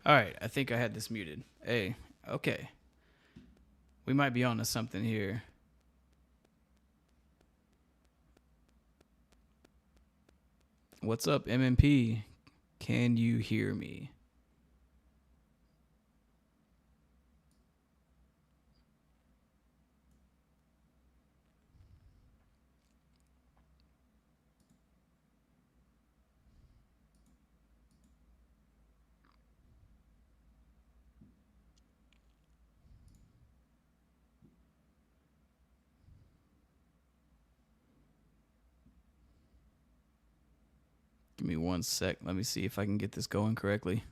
All right, I think I had this muted. Hey, okay. We might be on to something here. What's up, MMP? Can you hear me? Give me 1 sec. Let me see if I can get this going correctly.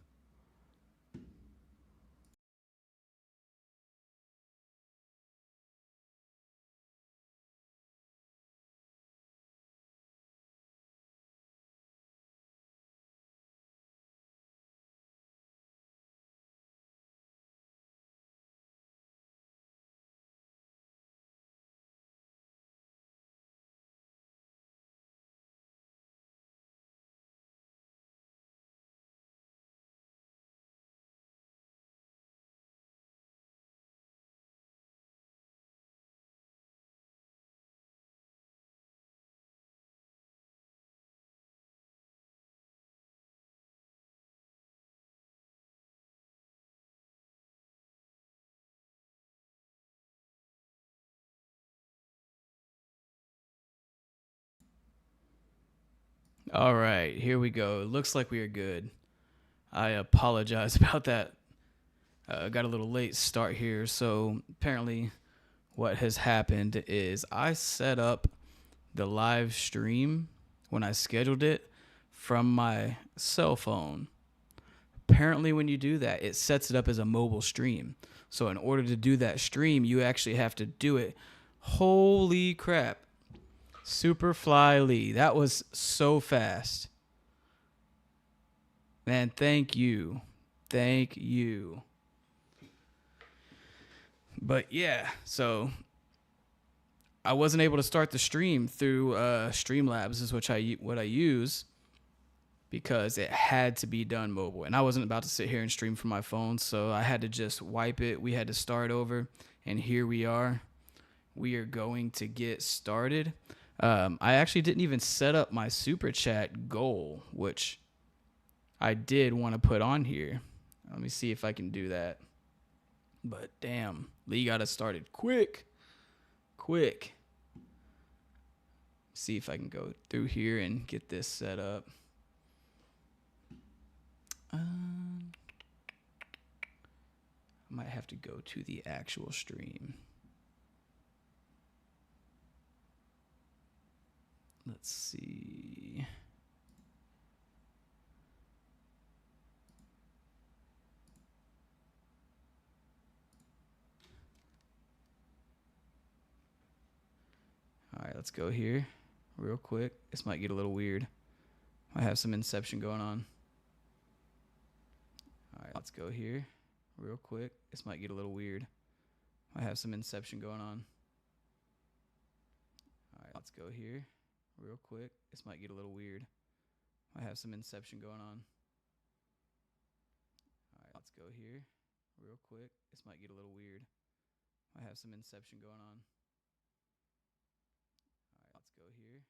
All right, here we go. It looks like we are good. I apologize about that. Got a little late start here. So apparently, what has happened is I set up the live stream when I scheduled it from my cell phone. Apparently, when you do that, it sets it up as a mobile stream. So in order to do that stream, you actually have to do it. Holy crap. Superfly Lee. That was so fast. Man, thank you. Thank you. But yeah, so I wasn't able to start the stream through Streamlabs, is what I use, because it had to be done mobile, and I wasn't about to sit here and stream from my phone, so I had to just wipe it. We had to start over, and here we are. We are going to get started. I actually didn't even set up my super chat goal, which I did want to put on here. Let me see if I can do that. But damn, Lee got us started quick. See if I can go through here and get this set up. I might have to go to the actual stream. Let's see. All right, let's go here real quick. This might get a little weird. I have some inception going on. All right, let's go here real quick. This might get a little weird. I have some inception going on. All right, let's go here real quick. This might get a little weird. I have some inception going on. All right, let's go here real quick. This might get a little weird. I have some inception going on. All right, let's go here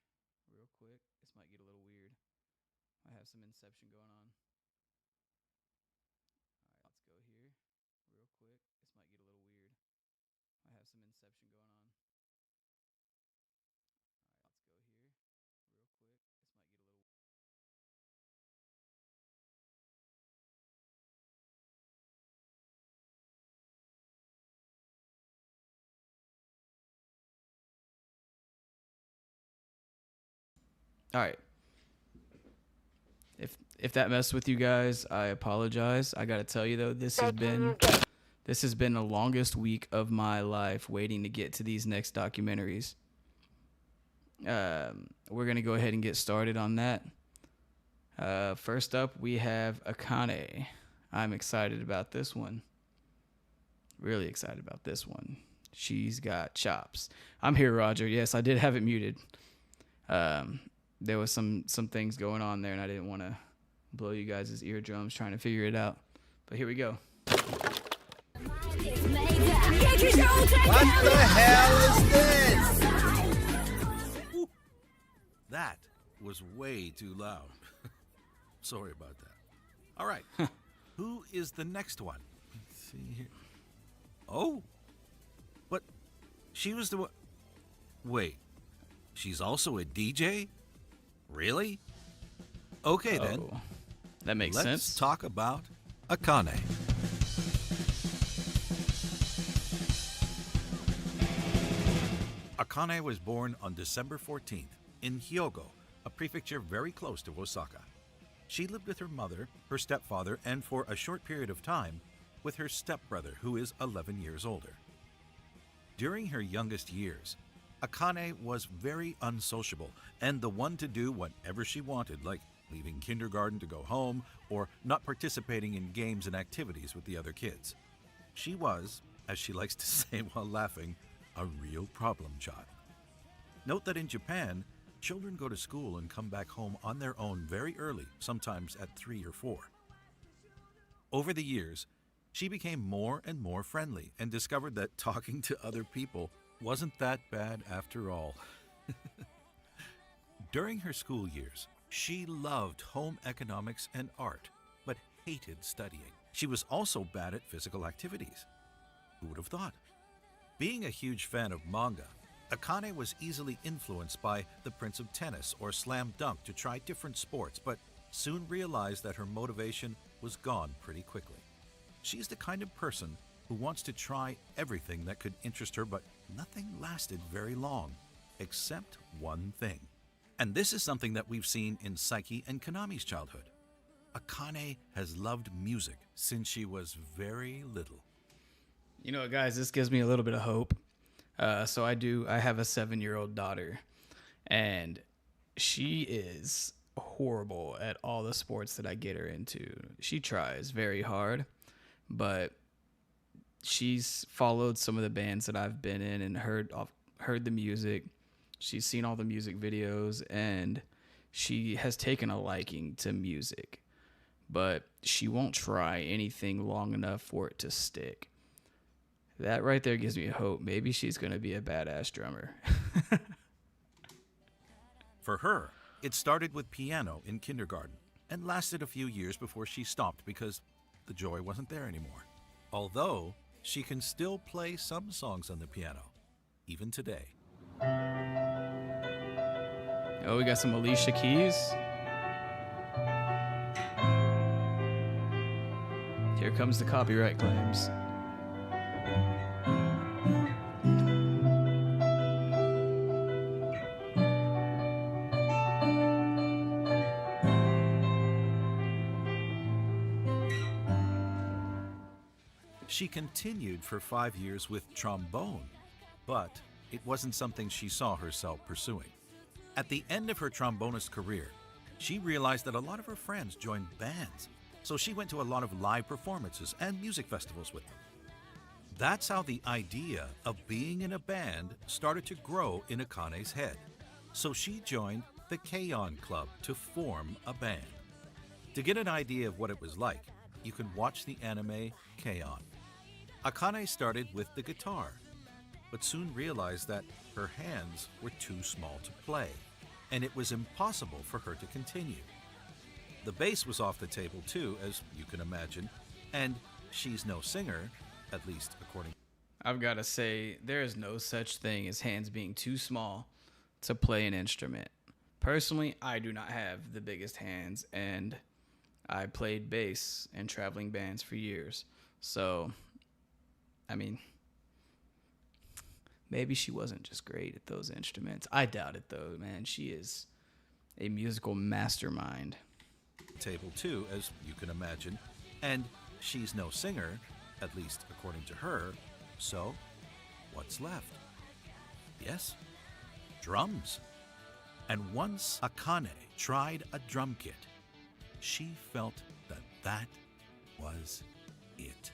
real quick. This might get a little weird. I have some inception going on. All right, let's go here real quick. This might get a little weird. I have some inception going on. All right, let's go here real quick. This might get a little. All right. If that messed with you guys, I apologize. I gotta tell you though, this has been the longest week of my life waiting to get to these next documentaries. We're gonna go ahead and get started on that. First up, we have Akane. I'm excited about this one. Really excited about this one. She's got chops. I'm here, Roger. Yes, I did have it muted. There was some things going on there, and I didn't want to blow you guys' eardrums trying to figure it out. But here we go. What the hell is this? Ooh, that was way too loud. Sorry about that. All right. Who is the next one? Let's see here. Oh. But she was the one. Wait. She's also a DJ? Really? Okay then. That makes sense. Let's talk about Akane. Akane was born on December 14th in Hyogo, a prefecture very close to Osaka. She lived with her mother, her stepfather, and for a short period of time with her stepbrother, who is 11 years older. During her youngest years, Akane was very unsociable and the one to do whatever she wanted, like leaving kindergarten to go home or not participating in games and activities with the other kids. She was, as she likes to say while laughing, a real problem child. Note that in Japan, children go to school and come back home on their own very early, sometimes at 3 or 4. Over the years, she became more and more friendly and discovered that talking to other people wasn't that bad after all. During her school years, she loved home economics and art, but hated studying. She was also bad at physical activities. Who would have thought? Being a huge fan of manga, Akane was easily influenced by The Prince of Tennis or Slam Dunk to try different sports, but soon realized that her motivation was gone pretty quickly. She's the kind of person who wants to try everything that could interest her, but nothing lasted very long, except one thing. And this is something that we've seen in Saiki and Konami's childhood. Akane has loved music since she was very little. You know what, guys, this gives me a little bit of hope. So I have a 7-year-old daughter, and she is horrible at all the sports that I get her into. She tries very hard, but she's followed some of the bands that I've been in and heard the music. She's seen all the music videos, and she has taken a liking to music, but she won't try anything long enough for it to stick. That right there gives me hope. Maybe she's going to be a badass drummer. For her, it started with piano in kindergarten and lasted a few years before she stopped because the joy wasn't there anymore. Although she can still play some songs on the piano, even today. Oh, we got some Alicia Keys. Here comes the copyright claims. She continued for 5 years with trombone, but it wasn't something she saw herself pursuing. At the end of her trombonist career, she realized that a lot of her friends joined bands, so she went to a lot of live performances and music festivals with them. That's how the idea of being in a band started to grow in Akane's head. So she joined the K-On! Club to form a band. To get an idea of what it was like, you can watch the anime K-On! Akane started with the guitar, but soon realized that her hands were too small to play, and it was impossible for her to continue. The bass was off the table too, as you can imagine, and she's no singer, at least according. I've got to say, there is no such thing as hands being too small to play an instrument. Personally, I do not have the biggest hands, and I played bass in traveling bands for years. So, I mean, maybe she wasn't just great at those instruments. I doubt it, though, man. She is a musical mastermind. Table too, as you can imagine, and she's no singer, at least according to her. So, what's left? Yes, drums. And once Akane tried a drum kit, she felt that that was it.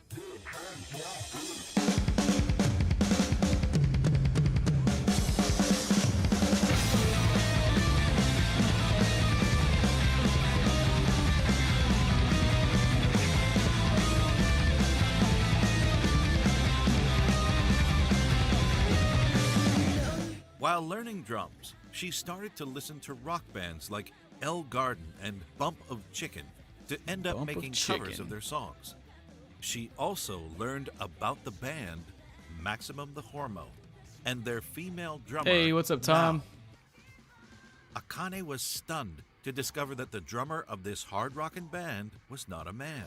While learning drums, she started to listen to rock bands like El Garden and Bump of Chicken to end up Bump of making covers Chicken. of their songs. She also learned about the band Maximum the Hormone and their female drummer. Hey, what's up, Tom? Now, Akane was stunned to discover that the drummer of this hard rockin' band was not a man.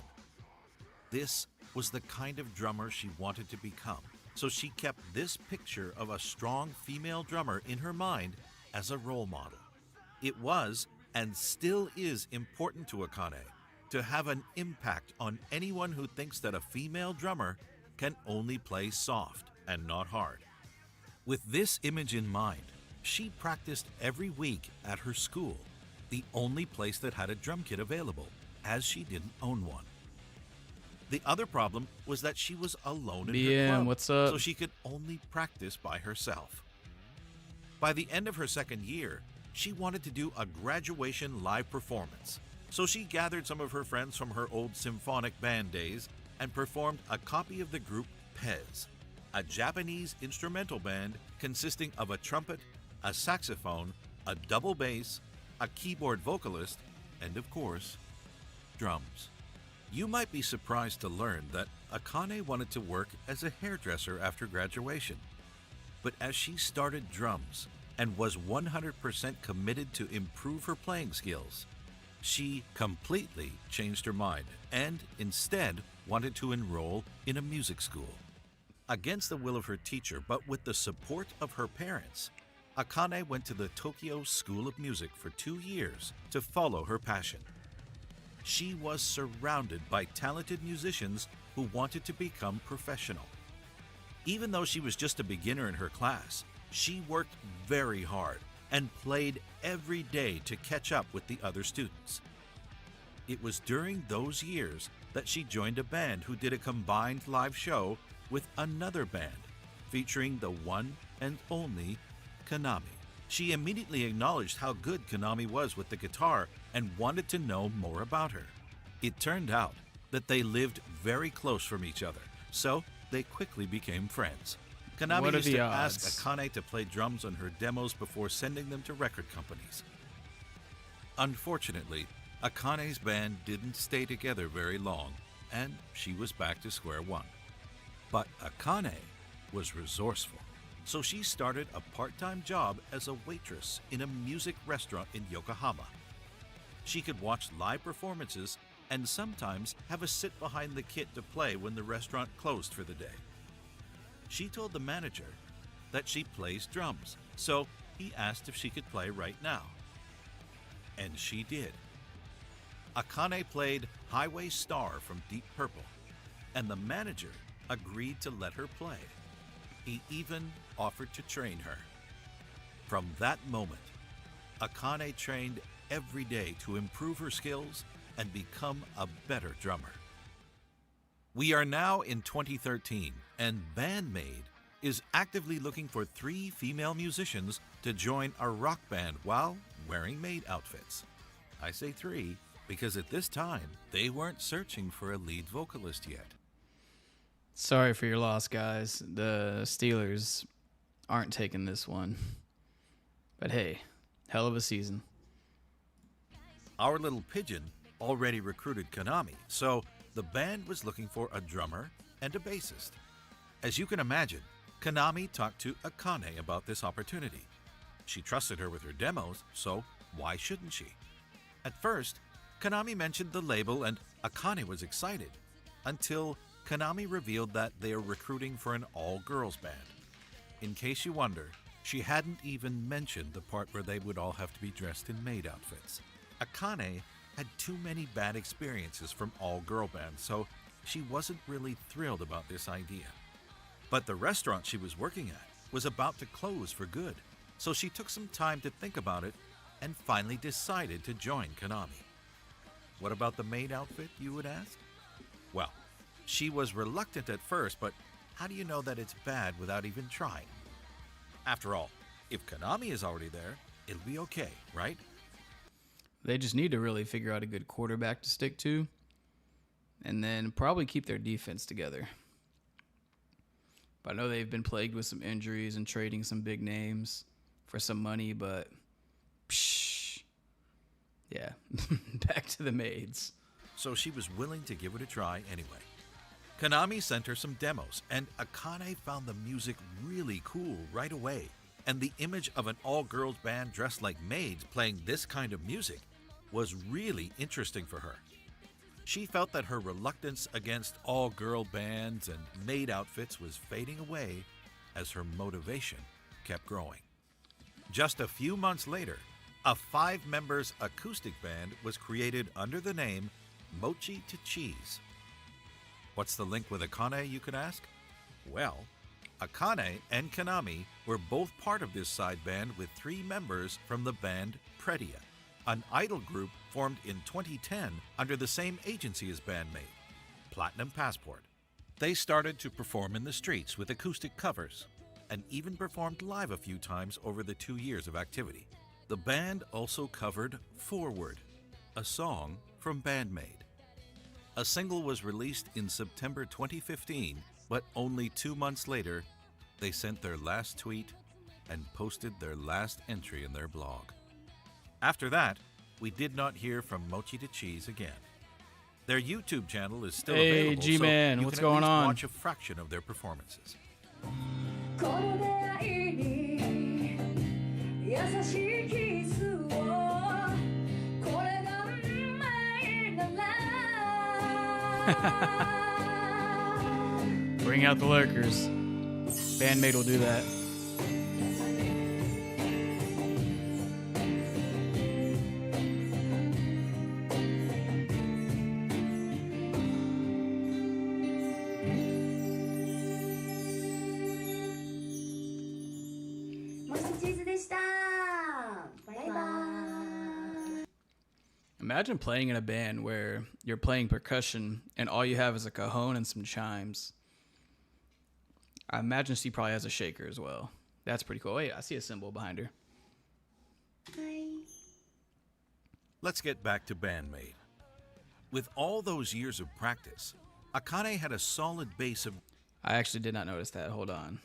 This was the kind of drummer she wanted to become, so she kept this picture of a strong female drummer in her mind as a role model. It was, and still is, important to Akane to have an impact on anyone who thinks that a female drummer can only play soft and not hard. With this image in mind, she practiced every week at her school, the only place that had a drum kit available, as she didn't own one. The other problem was that she was alone in her BM, club, what's up? so she could only practice by herself. By the end of her second year, she wanted to do a graduation live performance, so she gathered some of her friends from her old symphonic band days and performed a copy of the group Pez, a Japanese instrumental band consisting of a trumpet, a saxophone, a double bass, a keyboard vocalist, and of course, drums. You might be surprised to learn that Akane wanted to work as a hairdresser after graduation. But as she started drums and was 100% committed to improve her playing skills, she completely changed her mind and instead wanted to enroll in a music school. Against the will of her teacher, but with the support of her parents, Akane went to the Tokyo School of Music for 2 years to follow her passion. She was surrounded by talented musicians who wanted to become professional. Even though she was just a beginner in her class, she worked very hard and played every day to catch up with the other students. It was during those years that she joined a band who did a combined live show with another band featuring the one and only Konami. She immediately acknowledged how good Konami was with the guitar and wanted to know more about her. It turned out that they lived very close from each other, so they quickly became friends. Konami What are used the to odds? ask Akane to play drums on her demos before sending them to record companies. Unfortunately, Akane's band didn't stay together very long, and she was back to square one. But Akane was resourceful, so she started a part-time job as a waitress in a music restaurant in Yokohama. She could watch live performances and sometimes have a sit behind the kit to play when the restaurant closed for the day. She told the manager that she plays drums, so he asked if she could play right now. And she did. Akane played Highway Star from Deep Purple, and the manager agreed to let her play. He even offered to train her. From that moment, Akane trained every day to improve her skills and become a better drummer. We are now in 2013, and BAND-MAID is actively looking for 3 female musicians to join a rock band while wearing maid outfits. I say 3 because at this time, they weren't searching for a lead vocalist yet. Sorry for your loss, guys. The Steelers aren't taking this one. But hey, hell of a season. Our little pigeon already recruited Konami, so the band was looking for a drummer and a bassist. As you can imagine, Konami talked to Akane about this opportunity. She trusted her with her demos, so why shouldn't she? At first, Konami mentioned the label and Akane was excited, until Konami revealed that they are recruiting for an all-girls band. In case you wonder, she hadn't even mentioned the part where they would all have to be dressed in maid outfits. Akane had too many bad experiences from all-girl bands, so she wasn't really thrilled about this idea. But the restaurant she was working at was about to close for good, so she took some time to think about it and finally decided to join Konami. What about the maid outfit, you would ask? Well, she was reluctant at first, but how do you know that it's bad without even trying? After all, if Konami is already there, it'll be okay, right? They just need to really figure out a good quarterback to stick to, and then probably keep their defense together. But I know they've been plagued with some injuries and trading some big names. for some money, but psh, yeah, back to the maids. So she was willing to give it a try anyway. Konami sent her some demos, and Akane found the music really cool right away. And the image of an all-girls band dressed like maids playing this kind of music was really interesting for her. She felt that her reluctance against all-girl bands and maid outfits was fading away as her motivation kept growing. Just a few months later, a 5-members acoustic band was created under the name Mochi to Cheese. What's the link with Akane, you could ask? Well, Akane and Konami were both part of this side band with 3 members from the band Predia, an idol group formed in 2010 under the same agency as BAND-MAID, Platinum Passport. They started to perform in the streets with acoustic covers and even performed live a few times over the 2 years of activity. The band also covered Forward, a song from BAND-MAID. A single was released in September 2015, but only 2 months later, they sent their last tweet and posted their last entry in their blog. After that, we did not hear from Mochi to Cheese again. Their YouTube channel is still available, G-Man, so you what's can at going least on? watch a fraction of their performances. Bring out the lurkers. BAND-MAID will do that. Imagine playing in a band where you're playing percussion and all you have is a cajon and some chimes. I imagine she probably has a shaker as well. That's pretty cool. Wait, I see a symbol behind her. Let's get back to BAND-MAID. With all those years of practice, Akane had a solid base of... I actually did not notice that. Hold on.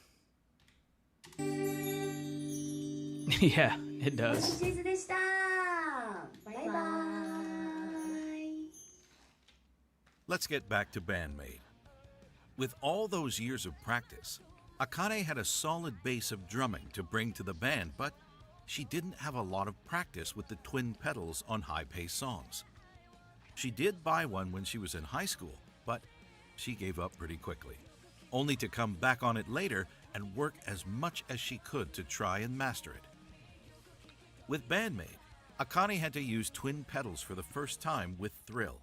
Yeah, it does. Let's get back to BAND-MAID. With all those years of practice, Akane had a solid base of drumming to bring to the band, but she didn't have a lot of practice with the twin pedals on high-paced songs. She did buy one when she was in high school, but she gave up pretty quickly, only to come back on it later and work as much as she could to try and master it. With BAND-MAID, Akane had to use twin pedals for the first time with Thrill,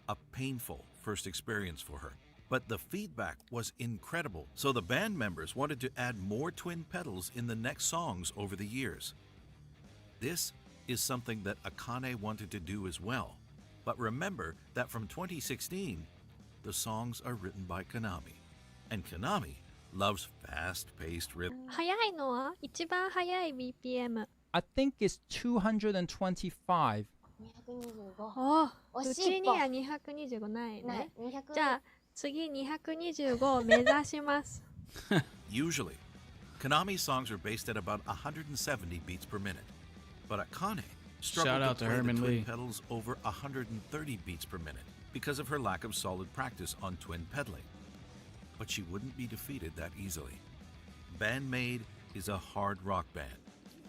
a painful first experience for her. But the feedback was incredible, so the band members wanted to add more twin pedals in the next songs over the years. This is something that Akane wanted to do as well. But remember that from 2016, the songs are written by Konami. And Konami loves fast-paced rhythm. 速いのは一番速い BPM。 I think it's 225. お惜しいうちには225ないね。じゃあ次225を目指します。Usually, Konami songs are based at about 170 beats per minute. But Akane Shout struggled out to to play the Herman twin Lee. pedals over 130 beats per minute because of her lack of solid practice on twin pedaling. But she wouldn't be defeated that easily. BAND-MAID is a hard rock band.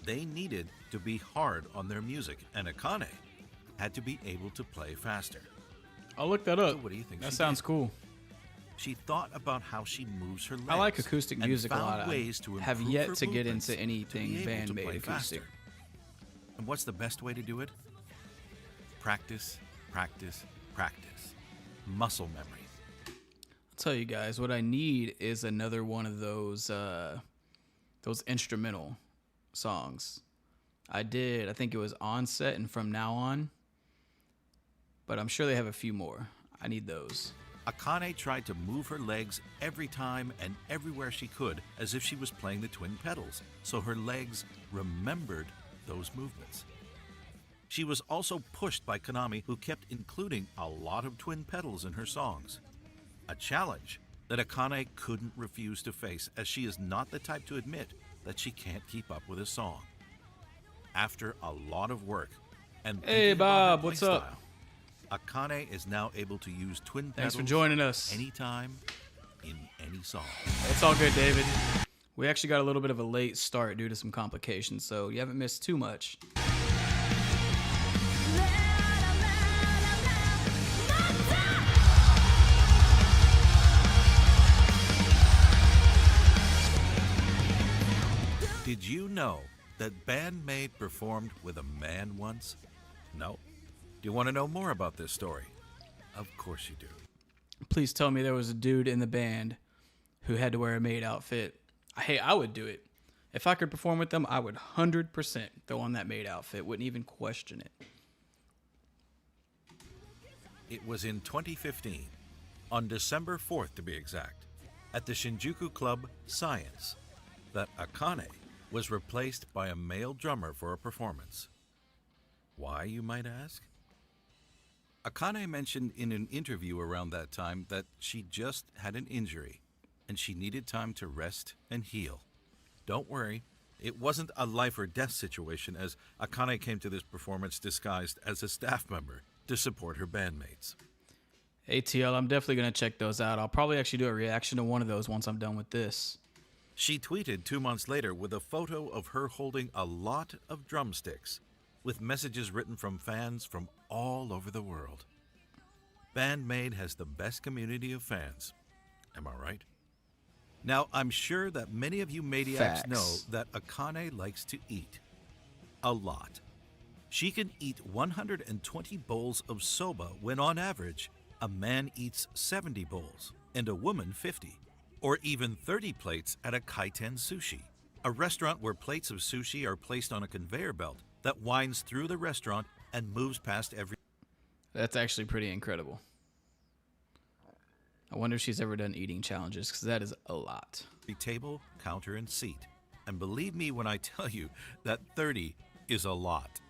They needed to be hard on their music, and Akane had to be able to play faster. I'll look that up. So what do you think That she sounds did? cool. She thought about how she moves her legs. I like acoustic and music a found lot. ways I to have improve yet her to get movements into to anything be able to BAND-MAID play acoustic. faster. And what's the best way to do it? Practice, practice, practice. Muscle memory. I'll tell you guys, what I need is another one of those instrumental songs. I think it was Onset and From Now On, but I'm sure they have a few more. I need those. Akane tried to move her legs every time and everywhere she could as if she was playing the twin pedals, so her legs remembered those movements. She was also pushed by Konami, who kept including a lot of twin pedals in her songs. A challenge that Akane couldn't refuse to face, as she is not the type to admit that she can't keep up with a song. After a lot of work and Hey, thinking about her Bob, what's up? playstyle, Akane is now able to use twin pedals Thanks for joining us. anytime, in any song. It's all good, David. We actually got a little bit of a late start due to some complications, so you haven't missed too much. Did you know that BAND-MAID performed with a man once? No? Do you want to know more about this story? Of course you do. Please tell me there was a dude in the band who had to wear a maid outfit. Hey, I would do it. If I could perform with them, I would 100% throw on that maid outfit. Wouldn't even question it. It was in 2015, on December 4th to be exact, at the Shinjuku club Science, that Akane was replaced by a male drummer for a performance. Why, you might ask? Akane mentioned in an interview around that time that she just had an injury and she needed time to rest and heal. Don't worry, it wasn't a life or death situation, as Akane came to this performance disguised as a staff member to support her bandmates. ATL, I'm definitely going to check those out. I'll probably actually do a reaction to one of those once I'm done with this. She tweeted 2 months later with a photo of her holding a lot of drumsticks with messages written from fans from all over the world. BAND-MAID has the best community of fans. Am I right? Now, I'm sure that many of you maniacs Facts. know that Akane likes to eat. A lot. She can eat 120 bowls of soba when on average, a man eats 70 bowls and a woman 50. Or even 30 plates at a kaiten sushi, a restaurant where plates of sushi are placed on a conveyor belt that winds through the restaurant and moves past every That's actually pretty incredible. I wonder if she's ever done eating challenges, because that is a lot. table, counter, and seat. And believe me when I tell you that 30 is a lot.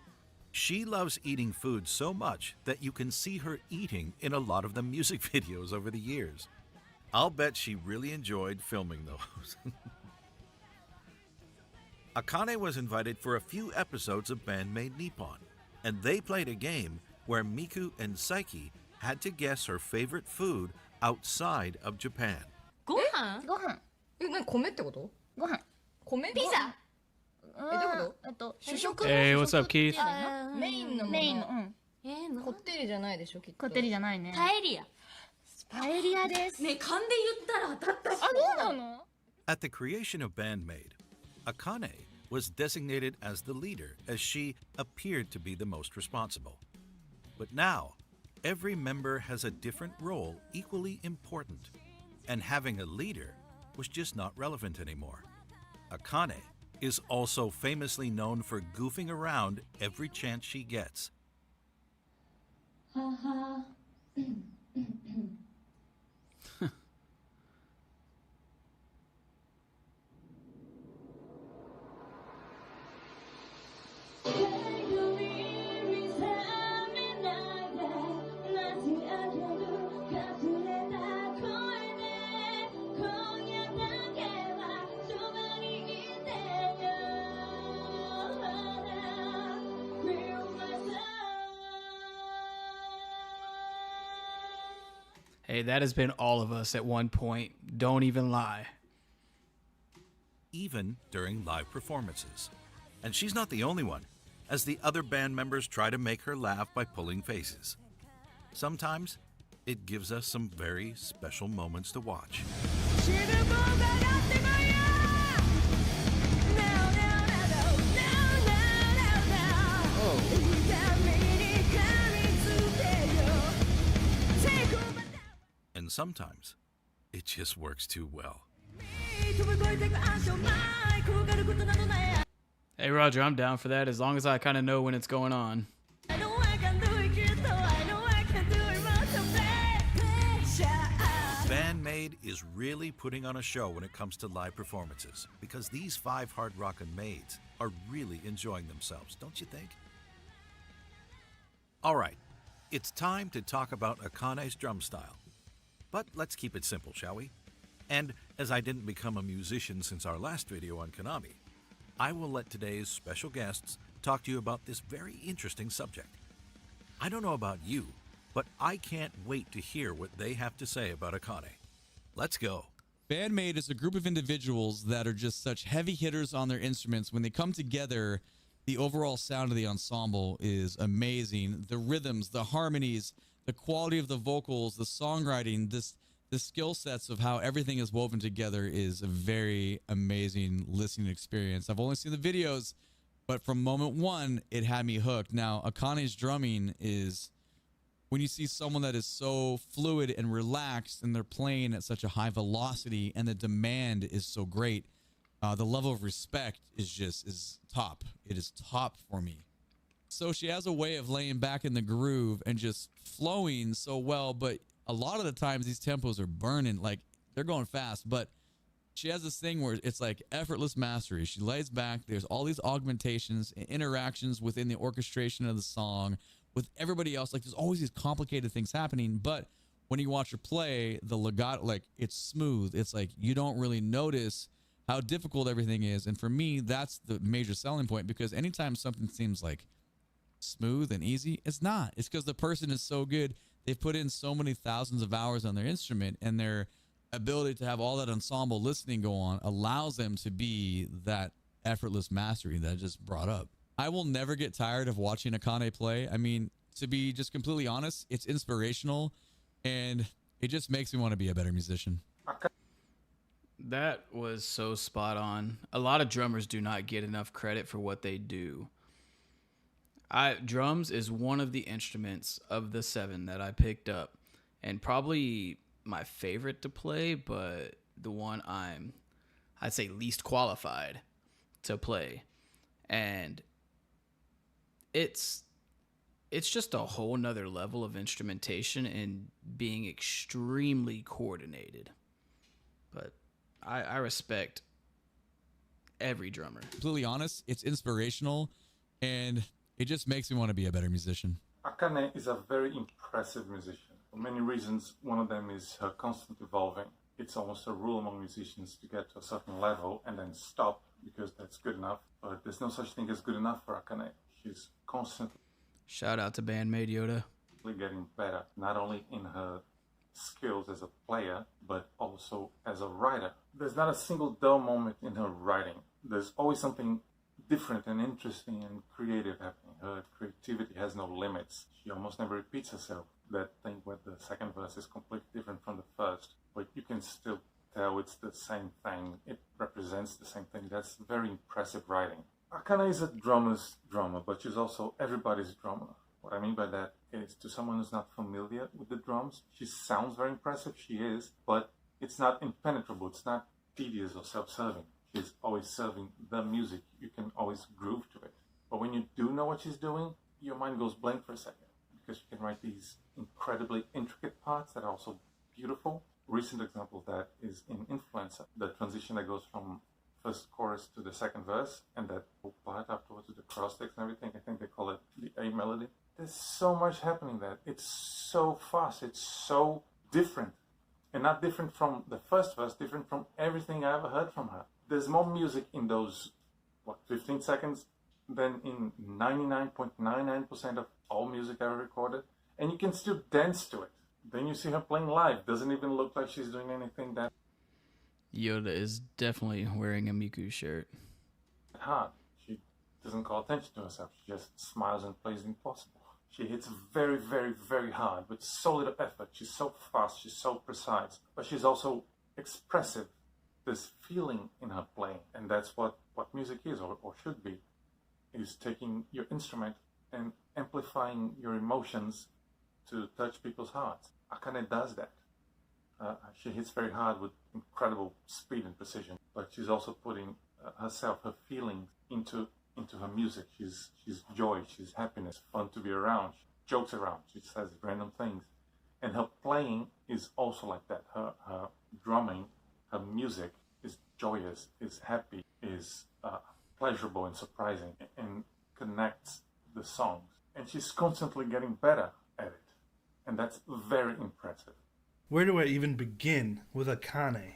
She loves eating food so much that you can see her eating in a lot of the music videos over the years. I'll bet she really enjoyed filming those. Akane was invited for a few episodes of BAND-MAID Nippon, and they played a game where Miku and Saiki had to guess her favorite food outside of Japan. ご飯ご飯何米ってことご飯米ピザどういうこと主食 Hey, what's up, Keith? メインのものメインのこってりじゃないでしょきっとこってりじゃないねパエリアパエリアですねえ勘で言ったら当たったしそうなの At the creation of BAND-MAID, Akane was designated as the leader as she appeared to be the most responsible. But now, every member has a different role equally important, and having a leader was just not relevant anymore. Akane is also famously known for goofing around every chance she gets. Hey, that has been all of us at one point. Don't even lie. Even during live performances. And she's not the only one, as the other band members try to make her laugh by pulling faces. Sometimes it gives us some very special moments to watch. And sometimes it just works too well. Hey, Roger, I'm down for that as long as I kind of know when it's going on. BAND-MAID is really putting on a show when it comes to live performances, because these 5 hard rockin' maids are really enjoying themselves, don't you think? All right, it's time to talk about Akane's drum style. But let's keep it simple, shall we? And as I didn't become a musician since our last video on Konami, I will let today's special guests talk to you about this very interesting subject. I don't know about you, but I can't wait to hear what they have to say about Akane. Let's go. BAND-MAID is a group of individuals that are just such heavy hitters on their instruments. When they come together, the overall sound of the ensemble is amazing. The rhythms, the harmonies, the quality of the vocals, the songwriting, the skill sets of how everything is woven together is a very amazing listening experience. I've only seen the videos, but from moment one, it had me hooked. Now, Akane's drumming is, when you see someone that is so fluid and relaxed and they're playing at such a high velocity and the demand is so great, the level of respect is top. It is top for me. So she has a way of laying back in the groove and just flowing so well, but a lot of the times these tempos are burning, like they're going fast, but she has this thing where it's like effortless mastery. She lays back, there's all these augmentations and interactions within the orchestration of the song with everybody else. Like there's always these complicated things happening, but when you watch her play, the legato, like it's smooth. It's like you don't really notice how difficult everything is. And for me, that's the major selling point, because anytime something seems like smooth and easy, it's not. It's because the person is so good. They've put in so many thousands of hours on their instrument, and their ability to have all that ensemble listening go on allows them to be that effortless mastery that I just brought up. I will never get tired of watching Akane play. I mean, to be just completely honest, it's inspirational, and it just makes me want to be a better musician. That was so spot on. A lot of drummers do not get enough credit for what they do. Drums is one of the instruments of the 7 that I picked up, and probably my favorite to play, but the one I'd say least qualified to play. And it's just a whole nother level of instrumentation and being extremely coordinated. But I respect every drummer. Completely honest, it's inspirational, and it just makes me want to be a better musician. Akane is a very impressive musician. For many reasons, one of them is her constant evolving. It's almost a rule among musicians to get to a certain level and then stop because that's good enough. But there's no such thing as good enough for Akane. She's constantly Shout out to BAND-MAID Yoda. getting better, not only in her skills as a player, but also as a writer. There's not a single dull moment in her writing. There's always something different and interesting and creative happening. Her creativity has no limits. She almost never repeats herself. That thing where the second verse is completely different from the first, but you can still tell it's the same thing. It represents the same thing. That's very impressive writing. Akane is a drummer's drummer, but she's also everybody's drummer. What I mean by that is, to someone who's not familiar with the drums, she sounds very impressive, she is, but it's not impenetrable, it's not tedious or self-serving. She's always serving the music. You can always groove to it. But when you do know what she's doing, your mind goes blank for a second, because she can write these incredibly intricate parts that are also beautiful. Recent example of that is in Influencer, the transition that goes from first chorus to the second verse, and that whole part afterwards with the cross sticks and everything. I think they call it the A melody. There's so much happening there. It's so fast. It's so different. And not different from the first verse, different from everything I ever heard from her. There's more music in those, 15 seconds than in 99.99% of all music ever recorded. And you can still dance to it. Then you see her playing live. Doesn't even look like she's doing anything that Yoda is definitely wearing a Miku shirt. hard. She doesn't call attention to herself. She just smiles and plays the impossible. She hits very, very, very hard with so little effort. She's so fast. She's so precise. But she's also expressive. There's feeling in her playing. And that's what music is, or should be, is taking your instrument and amplifying your emotions to touch people's hearts. Akane does that. She hits very hard with incredible speed and precision, but she's also putting herself, her feelings into her music. She's joy, she's happiness, fun to be around. She jokes around, she says random things. And her playing is also like that. Her drumming, her music is joyous, is happy, is pleasurable and surprising, and connects the songs. And she's constantly getting better at it. And that's very impressive. Where do I even begin with Akane?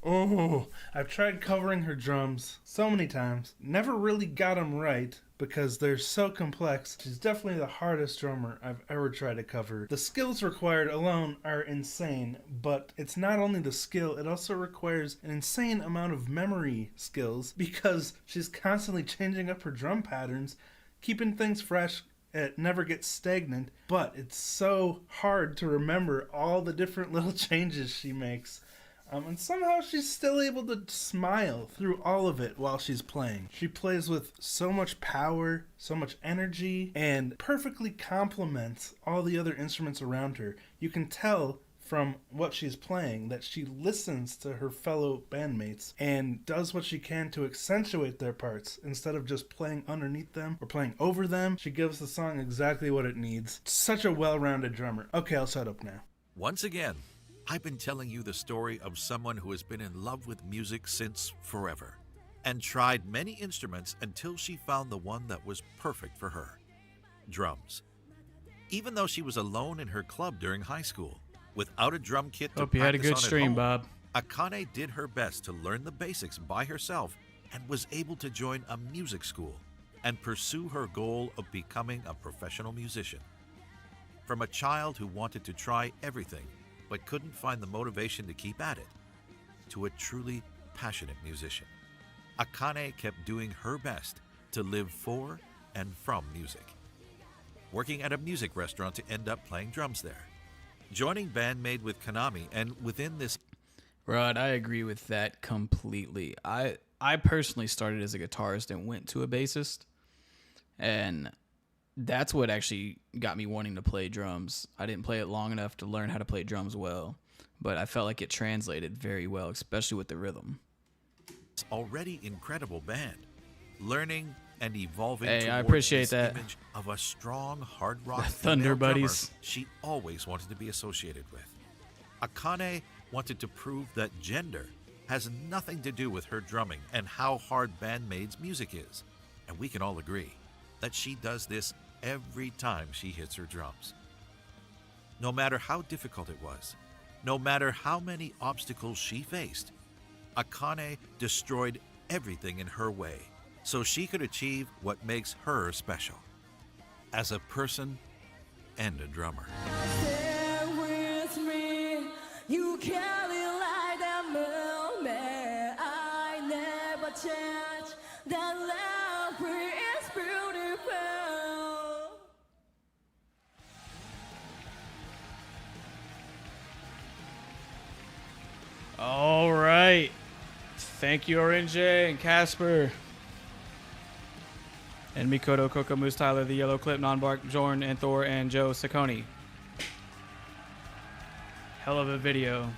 Oh, I've tried covering her drums so many times. Never really got them right because they're so complex. She's definitely the hardest drummer I've ever tried to cover. The skills required alone are insane, but it's not only the skill, it also requires an insane amount of memory skills because she's constantly changing up her drum patterns, keeping things fresh. It never gets stagnant, but it's so hard to remember all the different little changes she makes. And somehow she's still able to smile through all of it while she's playing. She plays with so much power, so much energy, and perfectly complements all the other instruments around her. You can tell from what she's playing that she listens to her fellow bandmates and does what she can to accentuate their parts instead of just playing underneath them or playing over them. She gives the song exactly what it needs. Such a well-rounded drummer. Okay, I'll shut up now. Once again, I've been telling you the story of someone who has been in love with music since forever and tried many instruments until she found the one that was perfect for her: drums. Even though she was alone in her club during high school, without a drum kit to Hope you had a practice good on at stream, home, Bob. Akane did her best to learn the basics by herself and was able to join a music school and pursue her goal of becoming a professional musician. From a child who wanted to try everything but couldn't find the motivation to keep at it, to a truly passionate musician, Akane kept doing her best to live for and from music. Working at a music restaurant to end up playing drums there. Joining BAND-MAID with Konami, and within this... Rod, I agree with that completely. I personally started as a guitarist and went to a bassist, and that's what actually got me wanting to play drums. I didn't play it long enough to learn how to play drums well, but I felt like it translated very well, especially with the rhythm. Already incredible band, learning and evolving Hey, towards I appreciate this that. image of a strong hard rock The Thunder female drummer Buddies. she always wanted to be associated with. Akane wanted to prove that gender has nothing to do with her drumming and how hard BAND-MAID's music is, and we can all agree that she does this every time she hits her drums. No matter how difficult it was, no matter how many obstacles she faced, Akane destroyed everything in her way so she could achieve what makes her special as a person and a drummer. You carry like that moment. I never change. That love is beautiful. All right. Thank you, RNJ and Casper. And Mikoto, Coco, Moose, Tyler, The Yellow Clip, Nonbark, Jorn, and Thor, and Joe Saccone. Hell of a video.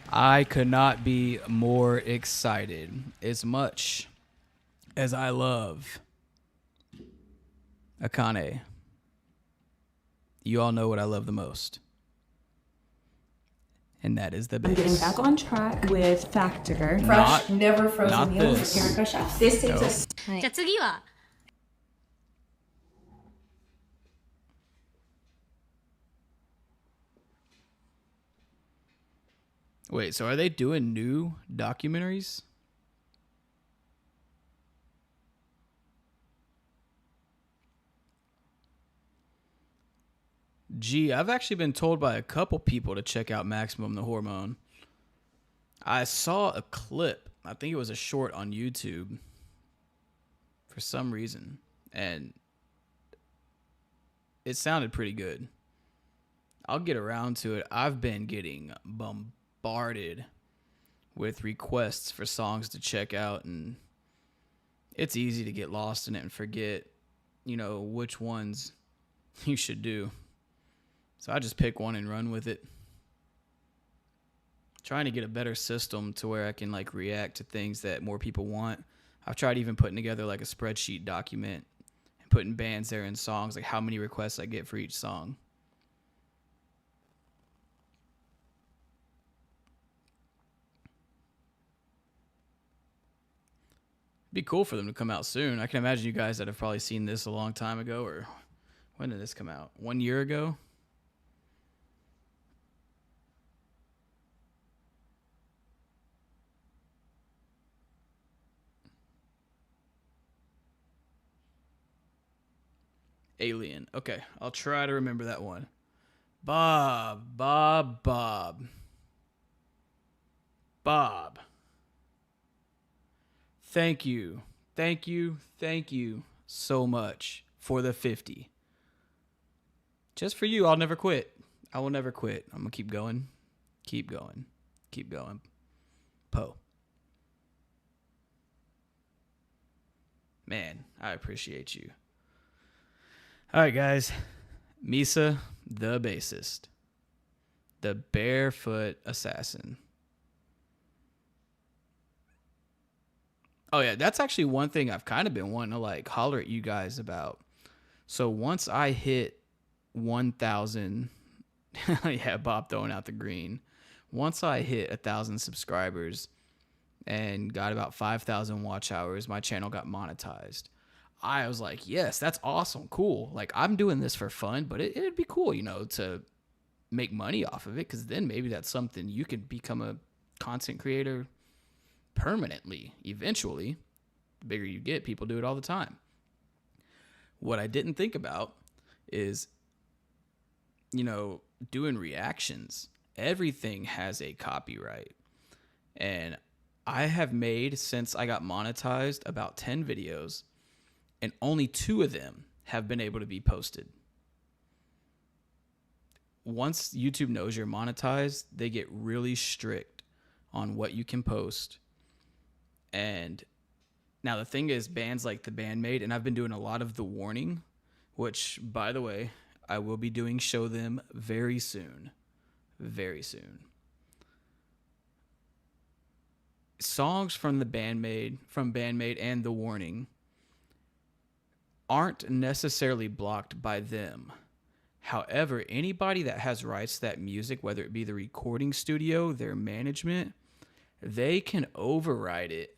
I could not be more excited. As much as I love Akane, you all know what I love the most. And that is the bass. I'm getting back on track with Factor. Not- Fresh, never frozen not meals this. with Erica Chef. This takes No. us. じゃあ次は Wait, so are they doing new documentaries? Gee, I've actually been told by a couple people to check out Maximum the Hormone. I saw a clip. I think it was a short on YouTube for some reason, and it sounded pretty good. I'll get around to it. I've been getting bombarded with requests for songs to check out, and it's easy to get lost in it and forget, you know, which ones you should do. So I just pick one and run with it. Trying to get a better system to where I can like react to things that more people want. I've tried even putting together like a spreadsheet document and putting bands there and songs, like how many requests I get for each song. Be cool for them to come out soon. I can imagine you guys that have probably seen this a long time ago, or when did this come out? 1 year ago? Alien. Okay, I'll try to remember that one. Bob. Thank you so much for the 50. Just for you, I'll never quit. I will never quit. I'm gonna keep going. Poe. Man, I appreciate you. All right, guys. Misa, the bassist. The barefoot assassin. Oh, yeah, that's actually one thing I've kind of been wanting to like holler at you guys about. So once I hit 1,000, yeah, Bob throwing out the green. Once I hit 1,000 subscribers and got about 5,000 watch hours, my channel got monetized. I was like, yes, that's awesome. Cool. Like, I'm doing this for fun, but it'd be cool, you know, to make money off of it. Cause then maybe that's something you could become a content creator permanently, eventually. The bigger you get, people do it all the time. What I didn't think about is, you know, doing reactions. Everything has a copyright. And I have made, since I got monetized, about 10 videos, and only 2 of them have been able to be posted. Once YouTube knows you're monetized, they get really strict on what you can post. And now the thing is, bands like the BAND-MAID, and I've been doing a lot of the warning, which, by the way, I will be doing Show Them very soon. Very soon. Songs from the BAND-MAID and the warning aren't necessarily blocked by them. However, anybody that has rights to that music, whether it be the recording studio, their management, they can override it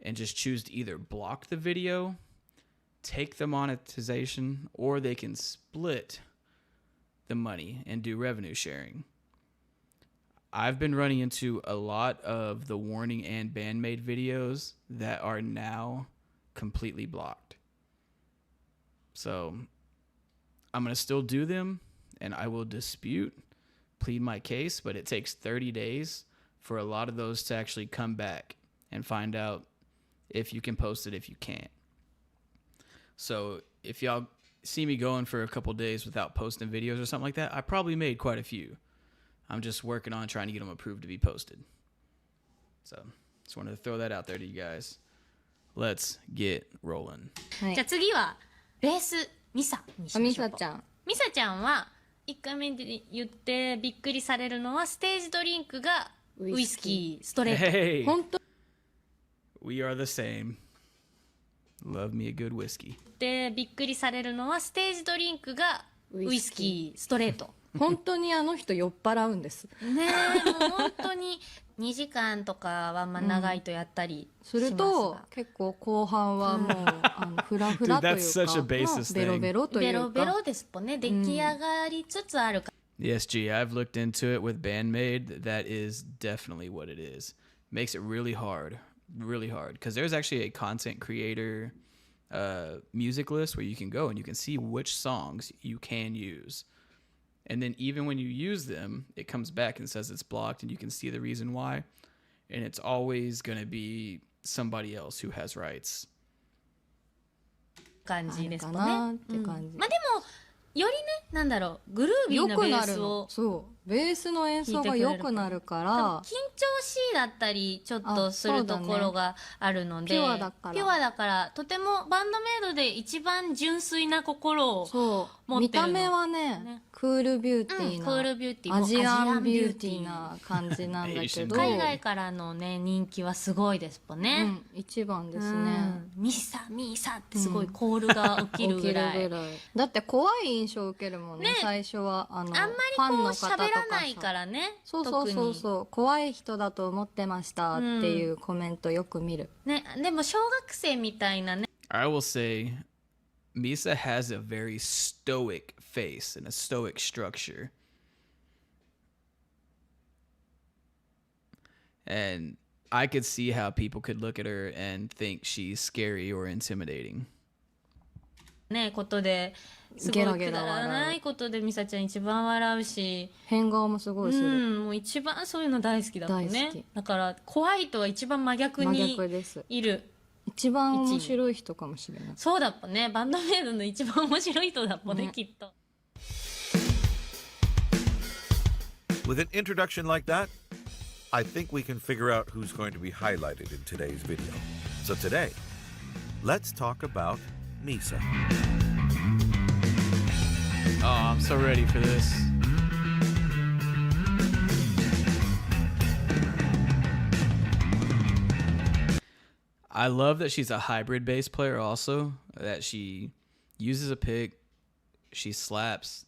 and just choose to either block the video, take the monetization, or they can split the money and do revenue sharing. I've been running into a lot of the warning and BAND-MAID videos that are now completely blocked. So I'm going to still do them, and I will plead my case, but it takes 30 days for a lot of those to actually come back and find out if you can post it, if you can't. So if y'all see me going for a couple days without posting videos or something like that, I probably made quite a few. I'm just working on trying to get them approved to be posted. So just wanted to throw that out there to you guys. Let's get rolling. じゃあ次はベースミサにしましょう。ミサちゃん。ミサちゃんは1回目で言ってびっくりされるのはステージドリンクがウイスキーストレート。 Hey, 本当 we are the same. Love me a good whiskey. でびっくりされるのはステージドリンクがウイスキーストレート。本当にあの人酔っ払うんです。ねえ、もう本当に2時間とかはまあ長いとやったりしますが、すると結構後半はもうフラフラという Dude, that's such a か basis ベロベロといベロうかベロですもんね。出来上がりつつあるか Yes, G, I've looked into it with BAND-MAID. That is definitely what it is. Makes it really hard. Because there's actually a content creator music list where you can go and you can see which songs you can use. And then even when you use them, it comes back and says it's blocked and you can see the reason why. And it's always going to be somebody else who has rights. 感じですもんね。かなって感じ。まあでもよりね、なんだろう、グルービー良なベーくなるのスを。そうベースの演奏が良くなるから緊張しいだったりちょっとするところがあるので、ピュアだからピュアだからとてもバンドメイドで一番純粋な心をそう持ってるの。見た目はねクールビューティーな、クールビューティーアジアンビューティーアジアンビューティーな感じなんだけど海外からのね人気はすごいですもんね。一番ですね、ミサってすごいコールが起きるぐらい。だって怖い印象を受けるもんね、最初はあんまりファンこうの方とか喋らないからね。そう怖い人だと思ってましたっていうコメントよく見る、ね、でも小学生みたいなね。I will say, Misa has a very stoic face and a stoic structure. And I could see how people could look at her and think she's scary or intimidating. ね、ことですごいくだらないことでミサちゃん一番笑うし、変顔もすごいする。もう一番そういうの大好きだもんね。大好き。だから怖いとは一番真逆にいる。一番面白い人かもしれない。そうだっぽね。バンドメイドの一番面白い人だっぽね、きっと。With an introduction like that, I think we can figure out who's going to be highlighted in today's video. So today, let's talk about Misa. Oh, I'm so ready for this. I love that she's a hybrid bass player also, that she uses a pick, she slaps,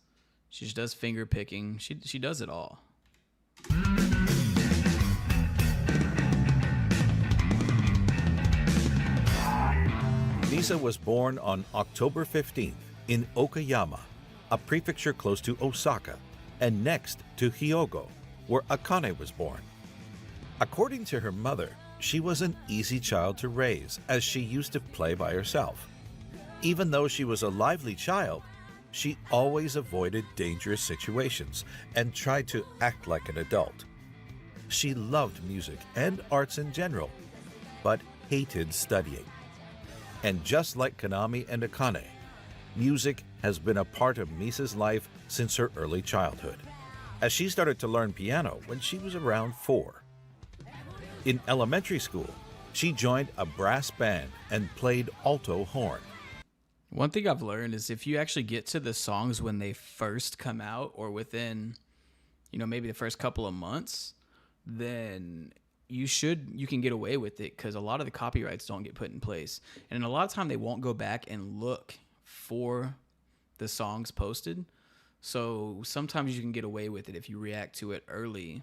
she just does finger picking, she does it all. Misa was born on October 15th in Okayama, a prefecture close to Osaka, and next to Hyogo, where Akane was born. According to her mother, she was an easy child to raise as she used to play by herself. Even though she was a lively child, she always avoided dangerous situations and tried to act like an adult. She loved music and arts in general, but hated studying. And just like Konami and Akane, music has been a part of Misa's life since her early childhood, as she started to learn piano when she was around 4. In elementary school, she joined a brass band and played alto horn. One thing I've learned is if you actually get to the songs when they first come out or within, maybe the first couple of months, then you can get away with it because a lot of the copyrights don't get put in place. And a lot of time they won't go back and look for the songs posted. So sometimes you can get away with it if you react to it early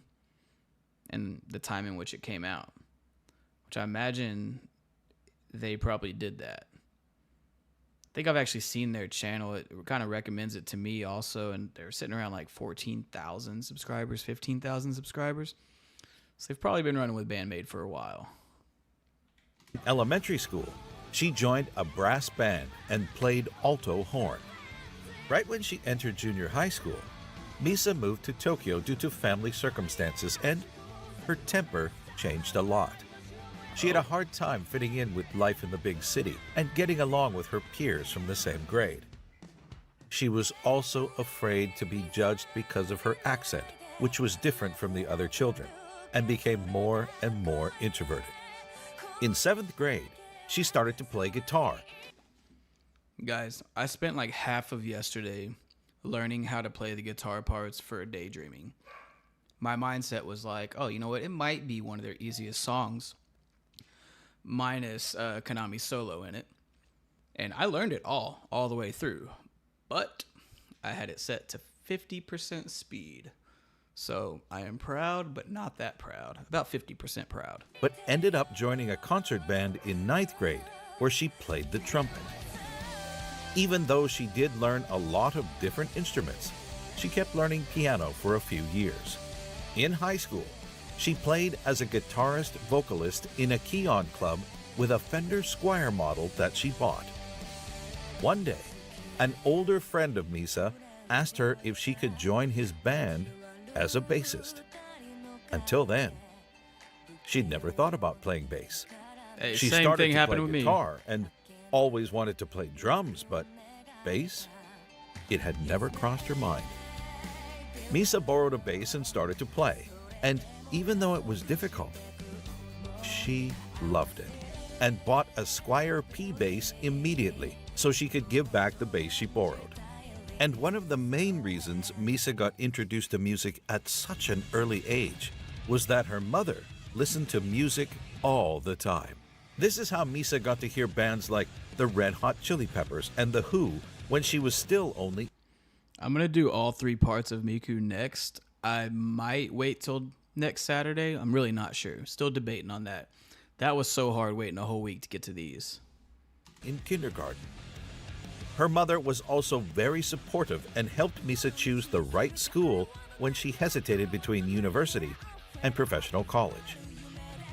and the time in which it came out, which I imagine they probably did that. I think I've actually seen their channel. It kind of recommends it to me also, and they're sitting around like 14,000 subscribers, 15,000 subscribers. So they've probably been running with BAND-MAID for a while. In elementary school, she joined a brass band and played alto horn. Right when she entered junior high school, Misa moved to Tokyo due to family circumstances, and her temper changed a lot. She had a hard time fitting in with life in the big city and getting along with her peers from the same grade. She was also afraid to be judged because of her accent, which was different from the other children, and became more and more introverted. In 7th grade, she started to play guitar. Guys, I spent like half of yesterday learning how to play the guitar parts for Daydreaming. My mindset was like, oh, you know what? It might be one of their easiest songs, minus Konami's solo in it. And I learned it all the way through. But I had it set to 50% speed. So I am proud, but not that proud. About 50% proud. But ended up joining a concert band in 9th grade, where she played the trumpet. Even though she did learn a lot of different instruments, she kept learning piano for a few years. In high school, she played as a guitarist vocalist in a Keon club with a Fender Squier model that she bought. One day, an older friend of Misa asked her if she could join his band as a bassist. Until then, she'd never thought about playing bass. Hey, she same started thing to happened play with me. guitar and always wanted to play drums, but bass? It had never crossed her mind. Misa borrowed a bass and started to play, and even though it was difficult, she loved it and bought a Squier P bass immediately so she could give back the bass she borrowed. And one of the main reasons Misa got introduced to music at such an early age was that her mother listened to music all the time. This is how Misa got to hear bands like the Red Hot Chili Peppers and The Who when she was still only... I'm going to do all 3 parts of Miku next. I might wait till next Saturday. I'm really not sure. Still debating on that. That was so hard waiting a whole week to get to these. In kindergarten. Her mother was also very supportive and helped Misa choose the right school when she hesitated between university and professional college.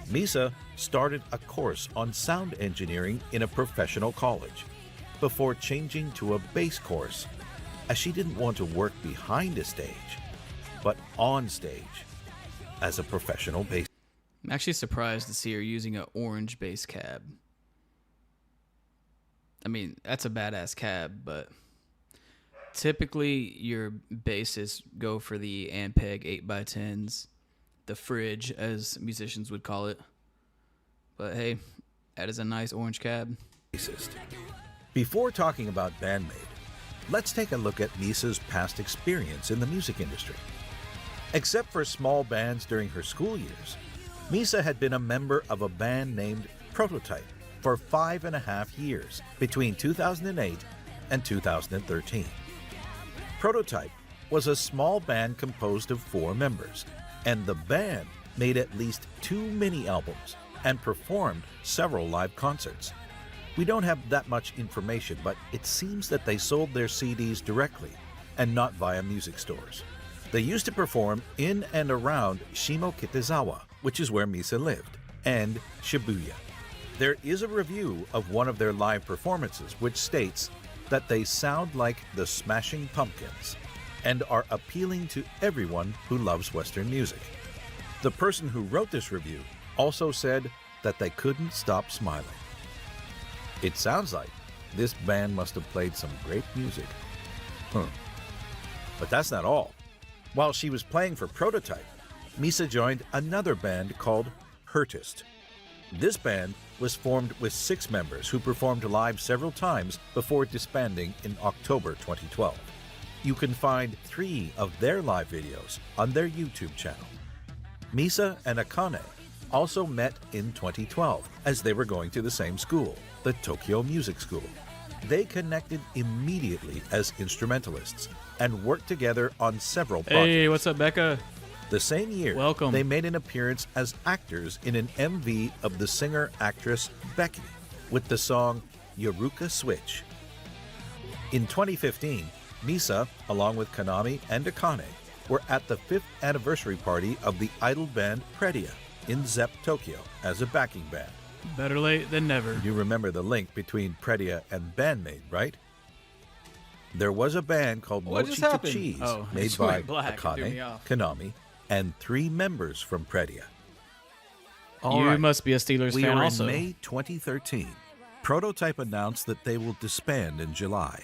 Misa started a course on sound engineering in a professional college. before changing to a bass course, as she didn't want to work behind a stage, but on stage as a professional bass. I'm actually surprised to see her using an orange bass cab. I mean, that's a badass cab, but typically your bassists go for the Ampeg 8x10s, the fridge as musicians would call it. But hey, that is a nice orange cab. Before talking about BAND-MAID, let's take a look at Misa's past experience in the music industry. Except for small bands during her school years, Misa had been a member of a band named Prototype for 5.5 years between 2008 and 2013. Prototype was a small band composed of 4 members, and the band made at least 2 mini-albums and performed several live concerts. We don't have that much information, but it seems that they sold their CDs directly and not via music stores. They used to perform in and around Shimokitazawa, which is where Misa lived, and Shibuya. There is a review of one of their live performances which states that they sound like the Smashing Pumpkins and are appealing to everyone who loves Western music. The person who wrote this review also said that they couldn't stop smiling. It sounds like this band must have played some great music. But that's not all. While she was playing for Prototype, Misa joined another band called Hurtist. This band was formed with 6 members who performed live several times before disbanding in October 2012. You can find 3 of their live videos on their YouTube channel. Misa and Akane also met in 2012 as they were going to the same school, the Tokyo Music School. They connected immediately as instrumentalists and worked together on several projects. Hey, what's up, Becca? The same year, Welcome. They made an appearance as actors in an MV of the singer-actress Becky with the song Yoruka Switch. In 2015, Misa, along with Konami and Akane, were at the 5th anniversary party of the idol band Predia in ZEP Tokyo as a backing band. Better late than never. You remember the link between Predia and BAND-MAID, right? There was a band called What just Mochi to happened? Cheese, Oh, made it's by went black. It threw me Akane, off. Konami, and 3 members from Predia. You must be a Steelers we fan are also. in May 2013. Prototype announced that they will disband in July,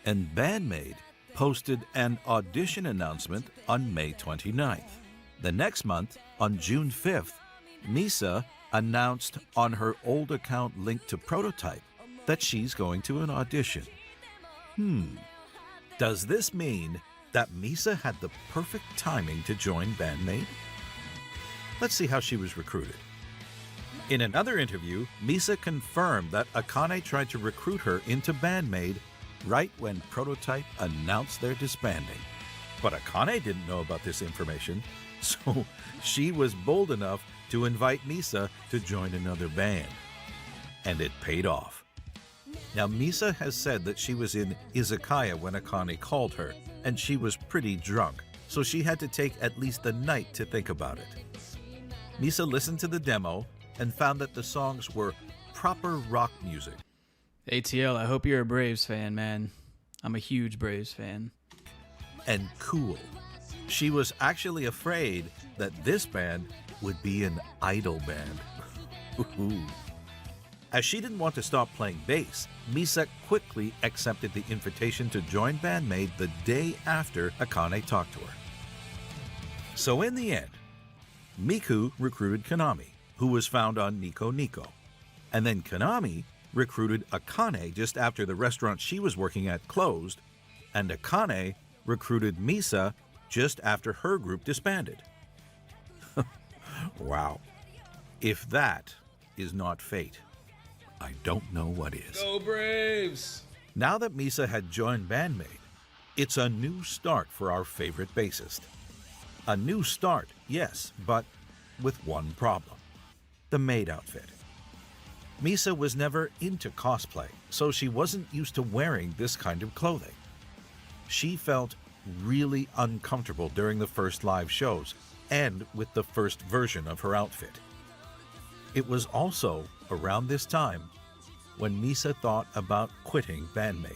and BAND-MAID posted an audition announcement on May 29th. The next month, on June 5th, Misa announced on her old account linked to Prototype that she's going to an audition. Does this mean that Misa had the perfect timing to join BAND-MAID? Let's see how she was recruited. In another interview, Misa confirmed that Akane tried to recruit her into BAND-MAID right when Prototype announced their disbanding. But Akane didn't know about this information, so she was bold enough to invite Misa to join another band. And it paid off. Now, Misa has said that she was in izakaya when Akane called her, and she was pretty drunk, so she had to take at least the night to think about it. Misa listened to the demo and found that the songs were proper rock music. ATL, I hope you're a Braves fan, man. I'm a huge Braves fan. And cool. She was actually afraid that this band would be an idol band. As she didn't want to stop playing bass, Misa quickly accepted the invitation to join BAND-MAID the day after Akane talked to her. So in the end, Miku recruited Konami, who was found on Nico Nico. And then Konami recruited Akane just after the restaurant she was working at closed, and Akane recruited Misa just after her group disbanded. Wow. If that is not fate, I don't know what is. Go Braves! Now that Misa had joined BAND-MAID, it's a new start for our favorite bassist. A new start, yes, but with one problem: the maid outfit. Misa was never into cosplay, so she wasn't used to wearing this kind of clothing. She felt really uncomfortable during the first live shows and with the first version of her outfit. It was also around this time when Misa thought about quitting BAND-MAID.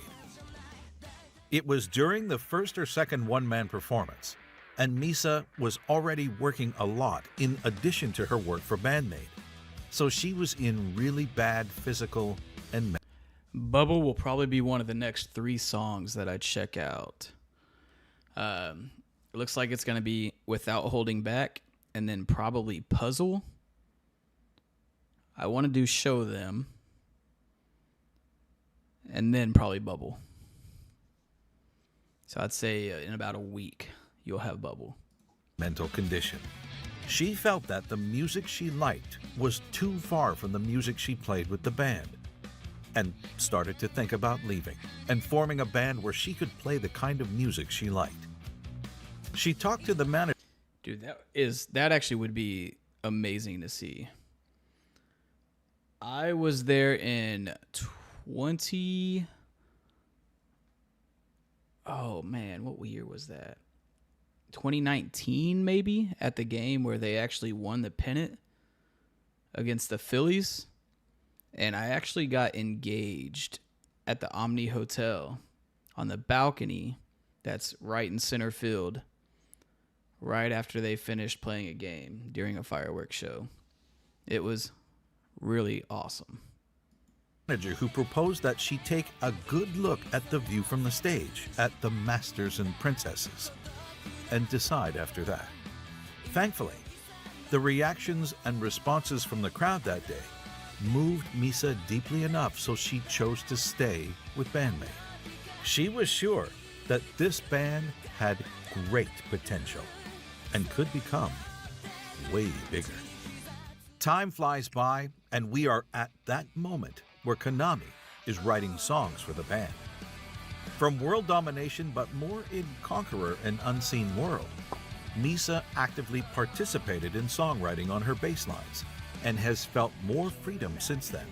It was during the first or second one-man performance, and Misa was already working a lot in addition to her work for BAND-MAID, so she was in really bad physical and Bubble will probably be one of the next 3 songs that I check out. It looks like it's going to be Without Holding Back, and then probably Puzzle. I want to do Show Them, and then probably Bubble. So I'd say in about a week, you'll have Bubble. mental condition. She felt that the music she liked was too far from the music she played with the band, and started to think about leaving and forming a band where she could play the kind of music she liked. She talked to the manager. Dude, that actually would be amazing to see. I was there in 20. Oh man, what year was that? 2019 maybe, at the game where they actually won the pennant against the Phillies. And I actually got engaged at the Omni Hotel on the balcony that's right in center field, right after they finished playing a game during a fireworks show. It was really awesome. Manager who proposed that she take a good look at the view from the stage at the Masters and Princesses and decide after that. Thankfully, the reactions and responses from the crowd that day moved Misa deeply enough so she chose to stay with BAND-MAID. She was sure that this band had great potential and could become way bigger. Time flies by, and we are at that moment where Konami is writing songs for the band. From world domination, but more in Conqueror and Unseen World, Misa actively participated in songwriting on her bass lines and has felt more freedom since then.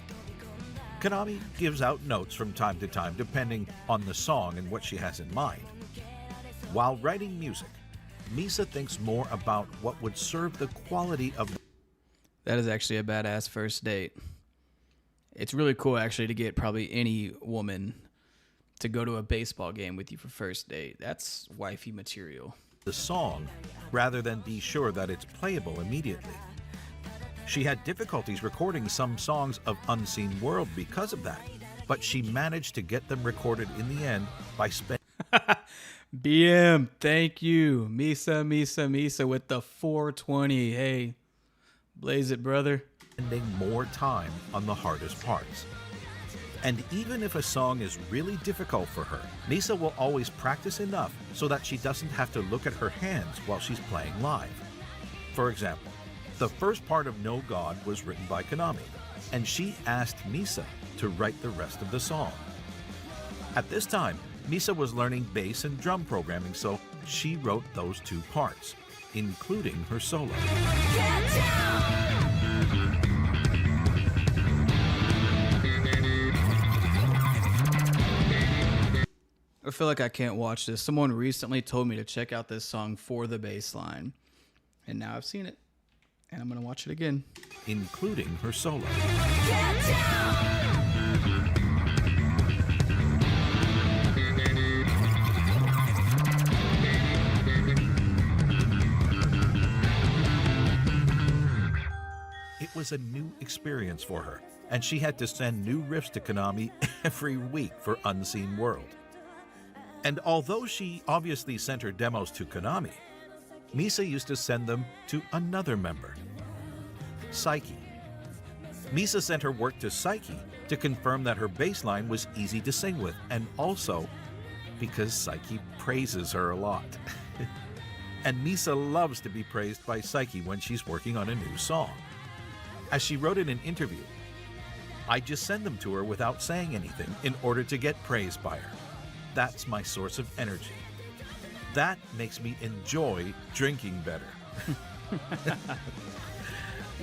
Konami gives out notes from time to time depending on the song and what she has in mind. While writing music, Misa thinks more about what would serve the quality of. That is actually a badass first date. It's really cool actually to get probably any woman to go to a baseball game with you for first date. That's wifey material. The song, rather than be sure that it's playable immediately. She had difficulties recording some songs of Unseen World because of that, but she managed to get them recorded in the end by spending. BM, thank you. Misa with the 420. Hey, blaze it, brother. Spending more time on the hardest parts. And even if a song is really difficult for her, Misa will always practice enough so that she doesn't have to look at her hands while she's playing live. For example, the first part of No God was written by Konami, and she asked Misa to write the rest of the song. At this time, Misa was learning bass and drum programming, so she wrote those 2 parts, including her solo. I feel like I can't watch this. Someone recently told me to check out this song for the bass line, and now I've seen it, and I'm going to watch it again. Including her solo. It was a new experience for her, and she had to send new riffs to Konami every week for Unseen World. And although she obviously sent her demos to Konami, Misa used to send them to another member, Psyche. Misa sent her work to Psyche to confirm that her bass line was easy to sing with, and also because Psyche praises her a lot. And Misa loves to be praised by Psyche when she's working on a new song. As she wrote in an interview, "I just send them to her without saying anything in order to get praised by her. That's my source of energy. That makes me enjoy drinking better."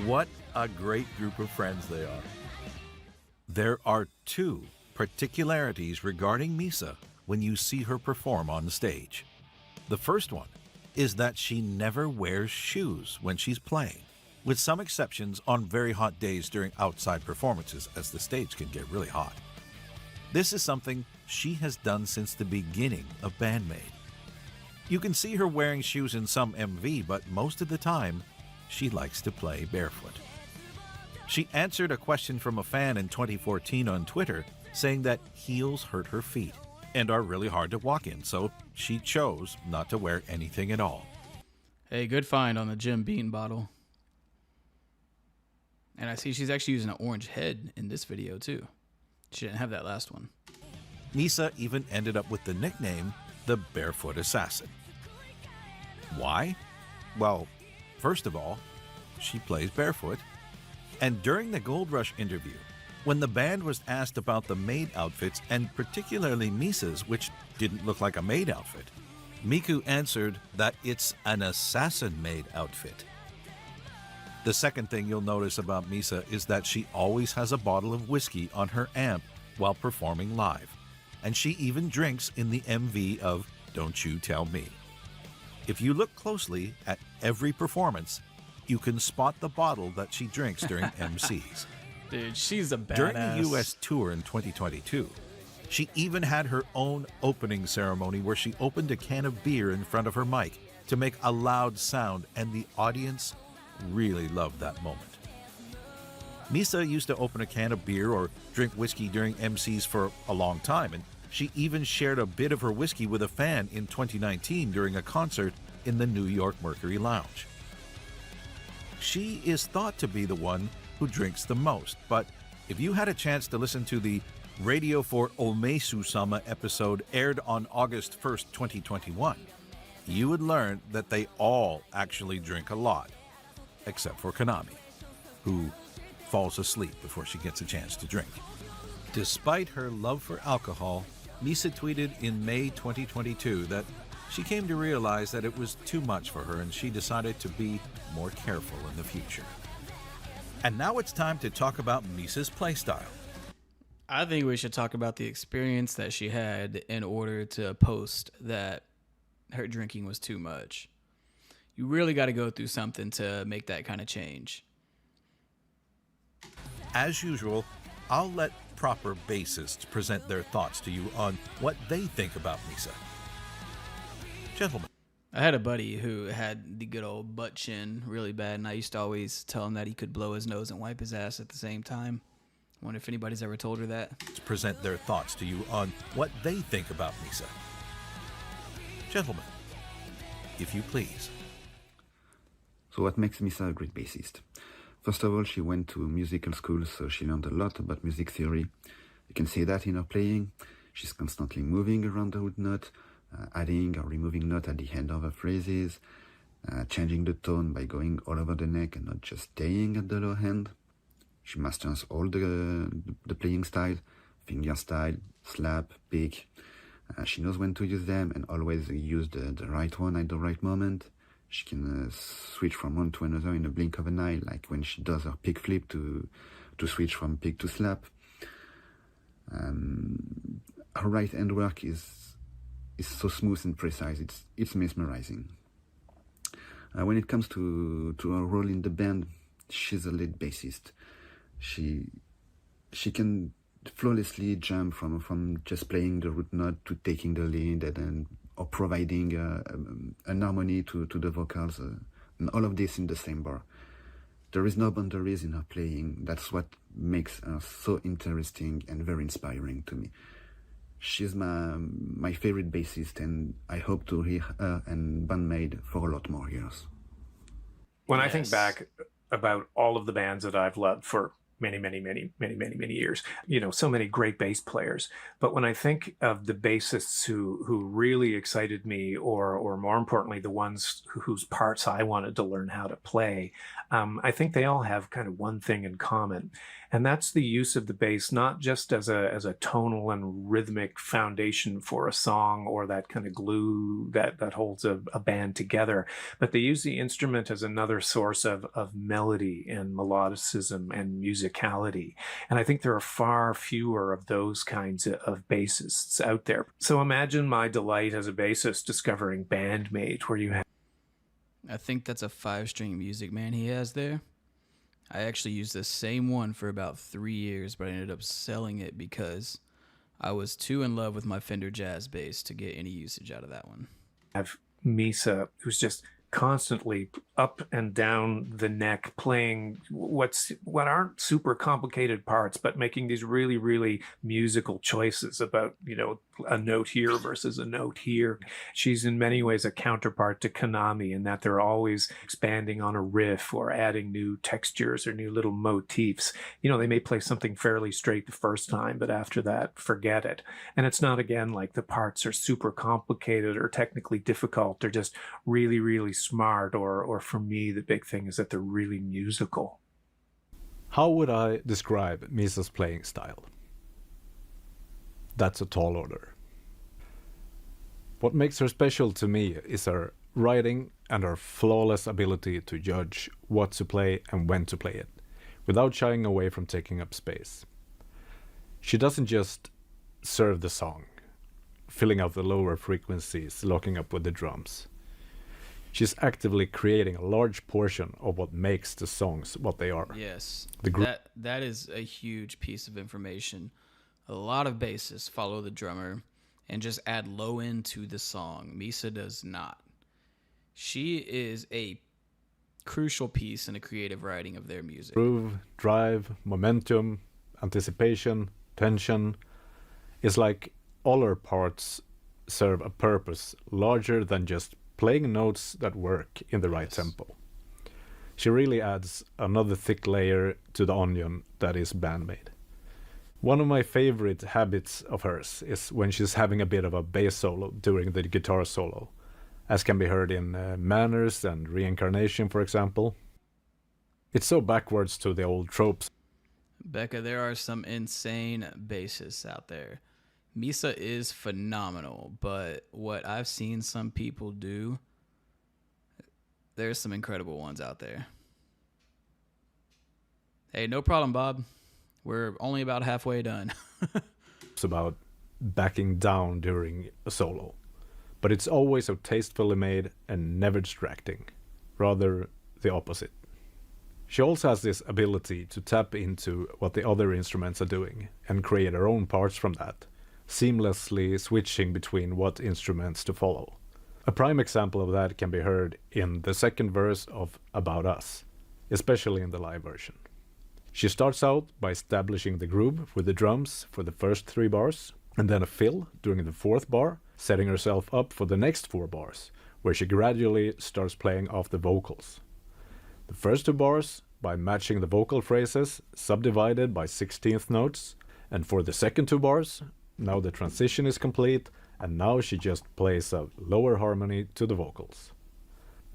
What a great group of friends they are. There are 2 particularities regarding Misa when you see her perform on stage. The first one is that she never wears shoes when she's playing. with some exceptions on very hot days during outside performances, as the stage can get really hot. This is something she has done since the beginning of BAND-MAID. You can see her wearing shoes in some MV, but most of the time, she likes to play barefoot. She answered a question from a fan in 2014 on Twitter, saying that heels hurt her feet and are really hard to walk in, so she chose not to wear anything at all. Hey, good find on the Jim Beam bottle. And I see she's actually using an orange head in this video too. She didn't have that last one. Misa even ended up with the nickname the Barefoot Assassin. Why? Well, first of all, she plays barefoot. And during the Gold Rush interview, when the band was asked about the maid outfits, and particularly Misa's, which didn't look like a maid outfit, Miku answered that it's an assassin-made outfit. The second thing you'll notice about Misa is that she always has a bottle of whiskey on her amp while performing live. And she even drinks in the MV of Don't You Tell Me. If you look closely at every performance, you can spot the bottle that she drinks during MCs. Dude, she's a badass. During the US tour in 2022, she even had her own opening ceremony where she opened a can of beer in front of her mic to make a loud sound, and the audience really loved that moment. Misa used to open a can of beer or drink whiskey during MCs for a long time, and she even shared a bit of her whiskey with a fan in 2019 during a concert in the New York Mercury Lounge. She is thought to be the one who drinks the most, but if you had a chance to listen to the Radio for Omesu-sama episode aired on August 1st, 2021, you would learn that they all actually drink a lot, except for Konami, who falls asleep before she gets a chance to drink. Despite her love for alcohol, Misa tweeted in May 2022 that she came to realize that it was too much for her and she decided to be more careful in the future. And now it's time to talk about Misa's playstyle. I think we should talk about the experience that she had in order to post that her drinking was too much. You really got to go through something to make that kind of change. As usual, I'll let proper bassists present their thoughts to you on what they think about Misa. Gentlemen. I had a buddy who had the good old butt chin really bad, and I used to always tell him that he could blow his nose and wipe his ass at the same time. I wonder if anybody's ever told her that. Present their thoughts to you on what they think about Misa. Gentlemen, if you please. So what makes Misa a great bassist? First of all, she went to musical school, so she learned a lot about music theory. You can see that in her playing. She's constantly moving around the root note, adding or removing note at the end of her phrases, changing the tone by going all over the neck and not just staying at the low end. She masters all the playing style, finger style, slap, pick. She knows when to use them and always use the right one at the right moment. She can switch from one to another in a blink of an eye, like when she does her pick flip to switch from pick to slap. Her right hand work is so smooth and precise. It's mesmerizing. When it comes to her role in the band, she's a lead bassist. She can flawlessly jump from just playing the root note to taking the lead and or providing an harmony to the vocals, and all of this in the same bar. There is no boundaries in her playing. That's what makes her so interesting and very inspiring to me. She's my favorite bassist, and I hope to hear her and BAND-MAID for a lot more years. When I think back about all of the bands that I've loved for many years, so many great bass players. But when I think of the bassists who really excited me, or more importantly, the ones whose parts I wanted to learn how to play, I think they all have kind of one thing in common. And that's the use of the bass, not just as a tonal and rhythmic foundation for a song or that kind of glue that holds a band together, but they use the instrument as another source of melody and melodicism and musicality. And I think there are far fewer of those kinds of bassists out there. So imagine my delight as a bassist discovering BAND-MAID, where you have... I think that's a 5-string Music Man he has there. I actually used the same one for about 3 years, but I ended up selling it because I was too in love with my Fender Jazz bass to get any usage out of that one. I have Misa, who's just constantly up and down the neck playing what aren't super complicated parts, but making these really, really musical choices about, you know, a note here versus a note here. She's in many ways a counterpart to Konami in that they're always expanding on a riff or adding new textures or new little motifs. You know, they may play something fairly straight the first time, but after that, forget it. And it's not, again, like the parts are super complicated or technically difficult. They're just really, really smart, or for me, the big thing is that they're really musical. How would I describe Misa's playing style? That's a tall order. What makes her special to me is her writing and her flawless ability to judge what to play and when to play it, without shying away from taking up space. She doesn't just serve the song, filling out the lower frequencies, locking up with the drums. She's actively creating a large portion of what makes the songs what they are. Yes, that is a huge piece of information. A lot of bassists follow the drummer and just add low end to the song. Misa does not. She is a crucial piece in the creative writing of their music. Groove, drive, momentum, anticipation, tension. It's like all her parts serve a purpose larger than just playing notes that work in the right tempo. She really adds another thick layer to the onion that is BAND-MAID. One of my favorite habits of hers is when she's having a bit of a bass solo during the guitar solo, as can be heard in Manners and Reincarnation, for example. It's so backwards to the old tropes. Becca, there are some insane bassists out there. Misa is phenomenal, but what I've seen some people do, there's some incredible ones out there. Hey, no problem, Bob. We're only about halfway done. It's about backing down during a solo, but it's always so tastefully made and never distracting. Rather, the opposite. She also has this ability to tap into what the other instruments are doing and create her own parts from that, seamlessly switching between what instruments to follow. A prime example of that can be heard in the second verse of About Us, especially in the live version. She starts out by establishing the groove with the drums for the first 3 bars, and then a fill during the 4th bar, setting herself up for the next 4 bars, where she gradually starts playing off the vocals. The first 2 bars by matching the vocal phrases subdivided by 16th notes, and for the second 2 bars, now the transition is complete, and now she just plays a lower harmony to the vocals.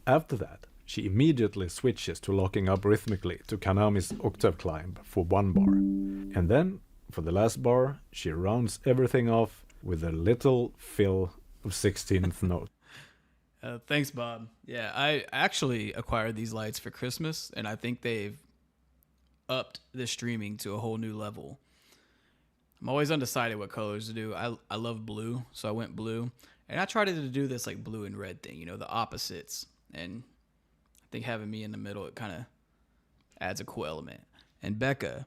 After that, she immediately switches to locking up rhythmically to Konami's octave climb for 1 bar. And then, for the last bar, she rounds everything off with a little fill of 16th note. Thanks, Bob. Yeah, I actually acquired these lights for Christmas, and I think they've upped the streaming to a whole new level. I'm always undecided what colors to do. I love blue, so I went blue. And I tried to do this like blue and red thing, you know, the opposites. And I think having me in the middle, it kind of adds a cool element. And Becca,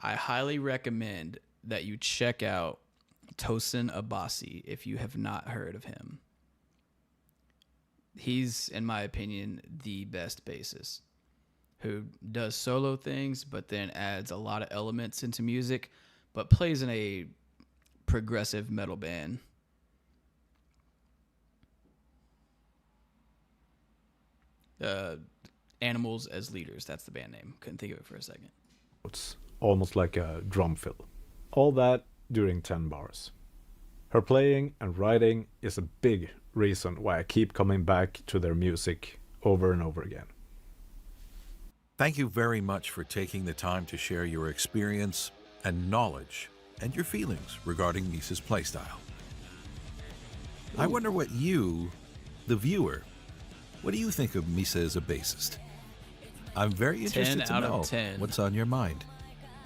I highly recommend that you check out Tosin Abasi if you have not heard of him. He's, in my opinion, the best bassist who does solo things, but then adds a lot of elements into music, but plays in a progressive metal band. Animals as Leaders, that's the band name. Couldn't think of it for a second. It's almost like a drum fill. All that during 10 bars. Her playing and writing is a big reason why I keep coming back to their music over and over again. Thank you very much for taking the time to share your experience and knowledge and your feelings regarding Misa's playstyle. I wonder what you, the viewer, what do you think of Misa as a bassist? I'm very interested to know what's on your mind.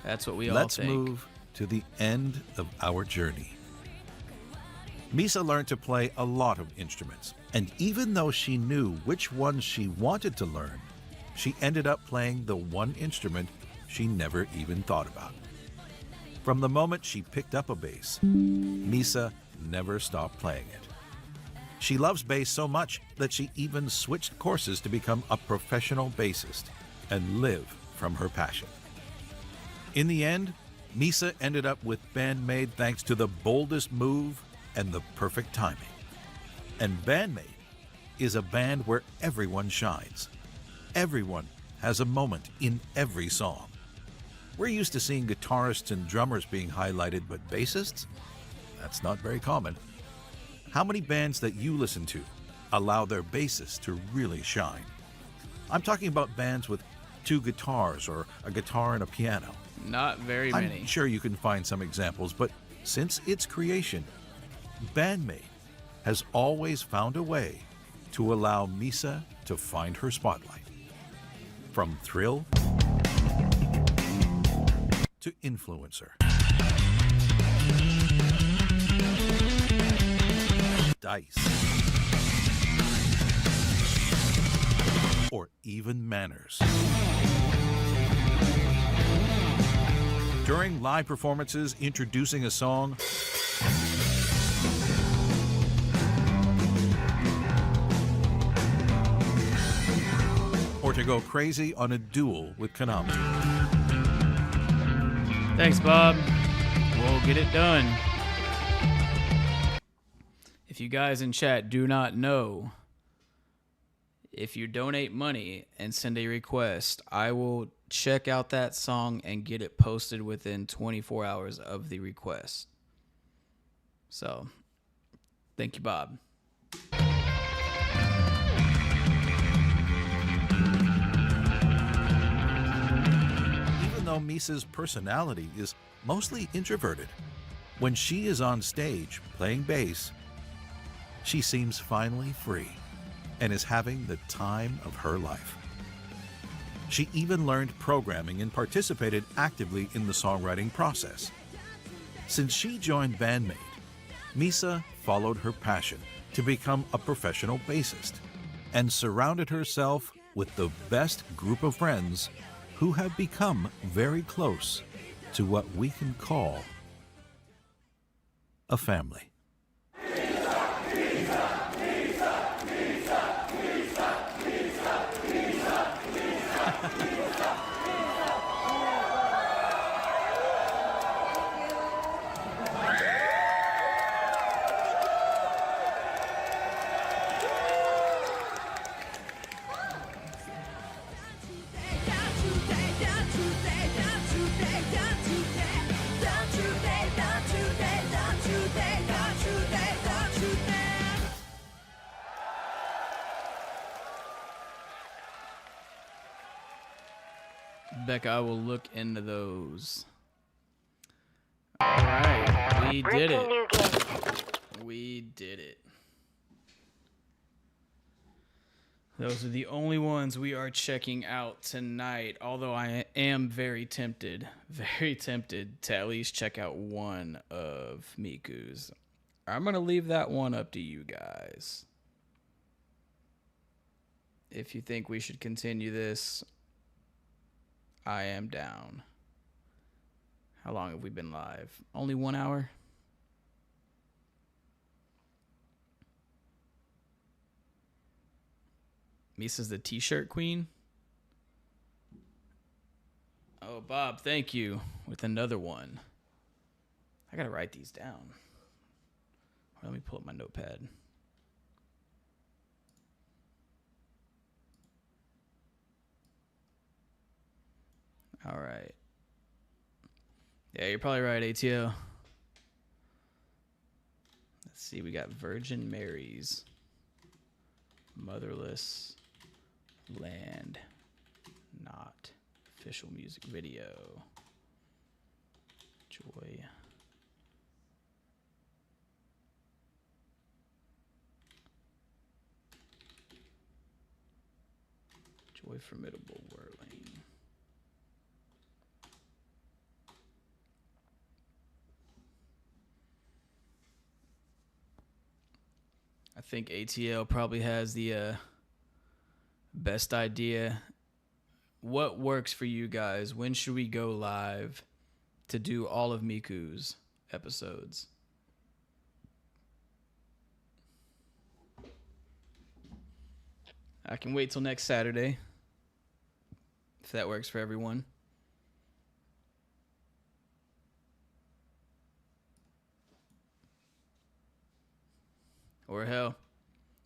That's what we all think. Let's move to the end of our journey. Misa learned to play a lot of instruments, and even though she knew which ones she wanted to learn, she ended up playing the one instrument she never even thought about. From the moment she picked up a bass, Misa never stopped playing it. She loves bass so much that she even switched courses to become a professional bassist and live from her passion. In the end, Misa ended up with BAND-MAID thanks to the boldest move and the perfect timing. And BAND-MAID is a band where everyone shines. Everyone has a moment in every song. We're used to seeing guitarists and drummers being highlighted, but bassists? That's not very common. How many bands that you listen to allow their bassists to really shine? I'm talking about bands with 2 guitars or a guitar and a piano. Not very many. I'm sure you can find some examples, but since its creation, BAND-MAID has always found a way to allow Misa to find her spotlight. From thrill to influencer, dice, or even manners. During live performances introducing a song, or to go crazy on a duel with Konami. Thanks, Bob. We'll get it done. If you guys in chat do not know, if you donate money and send a request, I will check out that song and get it posted within 24 hours of the request. So, thank you, Bob. Even though Misa's personality is mostly introverted, when she is on stage playing bass, she seems finally free and is having the time of her life. She even learned programming and participated actively in the songwriting process. Since she joined BAND-MAID, Misa followed her passion to become a professional bassist and surrounded herself with the best group of friends who have become very close to what we can call a family. Becca, I will look into those. All right, we did it. We did it. Those are the only ones we are checking out tonight, although I am very tempted to at least check out one of Miku's. I'm going to leave that one up to you guys. If you think we should continue this, I am down. How long have we been live? Only 1 hour? Misa's the t-shirt queen. Oh, Bob, thank you. With another one. I gotta write these down. Let me pull up my notepad. All right. Yeah, you're probably right, ATO. Let's see, we got Virgin Mary's Motherless Land Not official music video. Joy. Joy Formidable Whirling. I think ATL probably has the best idea what works for you guys? When should we go live to do all of Miku's episodes? I can wait till next Saturday, if that works for everyone. Or hell,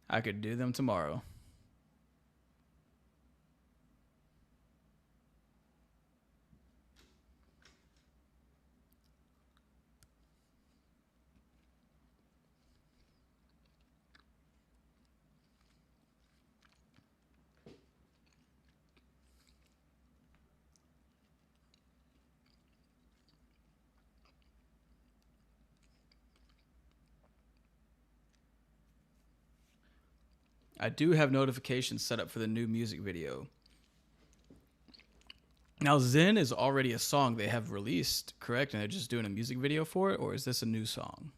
I could do them tomorrow. I do have notifications set up for the new music video. Now, Zen is already a song they have released, correct? And they're just doing a music video for it? Or is this a new song?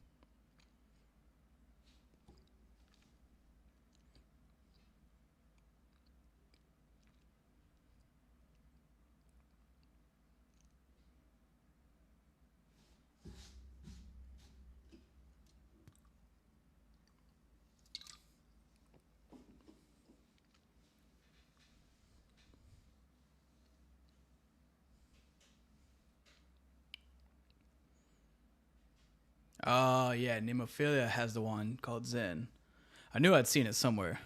Oh, yeah, Nemophilia has the one called Zen. I knew I'd seen it somewhere.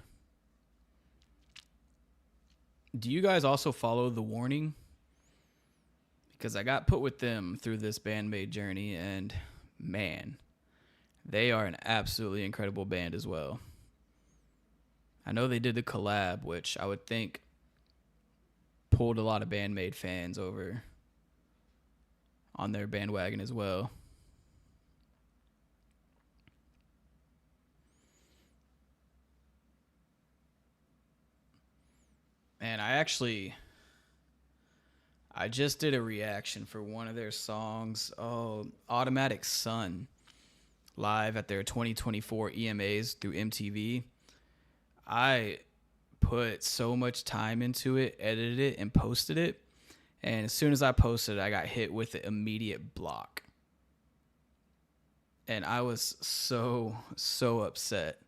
Do you guys also follow The Warning? Because I got put with them through this BAND-MAID journey, and man, they are an absolutely incredible band as well. I know they did the collab, which I would think pulled a lot of BAND-MAID fans over on their bandwagon as well. And I just did a reaction for one of their songs, Automatic Sun, live at their 2024 EMAs through MTV. I put so much time into it, edited it, and posted it. And as soon as I posted it, I got hit with an immediate block. And I was so upset.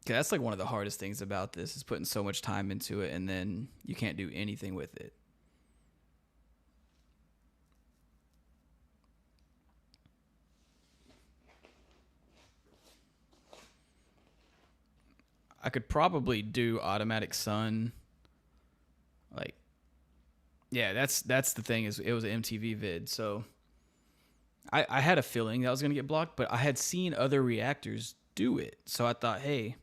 That's like one of the hardest things about this is putting so much time into it and then you can't do anything with it. I could probably do Automatic Sun. Like, yeah, that's the thing is it was an MTV vid. So I had a feeling that was going to get blocked, but I had seen other reactors do it. So I thought, hey,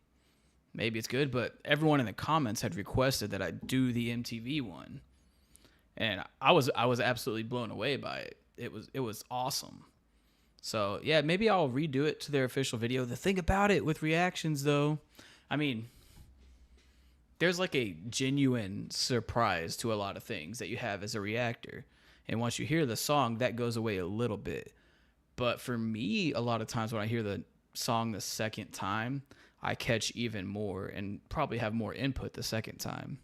maybe it's good, but everyone in the comments had requested that I do the MTV one. And I was absolutely blown away by it. It was awesome. So, yeah, maybe I'll redo it to their official video. The thing about it with reactions though, I mean, there's like a genuine surprise to a lot of things that you have as a reactor. And once you hear the song, that goes away a little bit. But for me, a lot of times when I hear the song the second time, I catch even more and probably have more input the second time.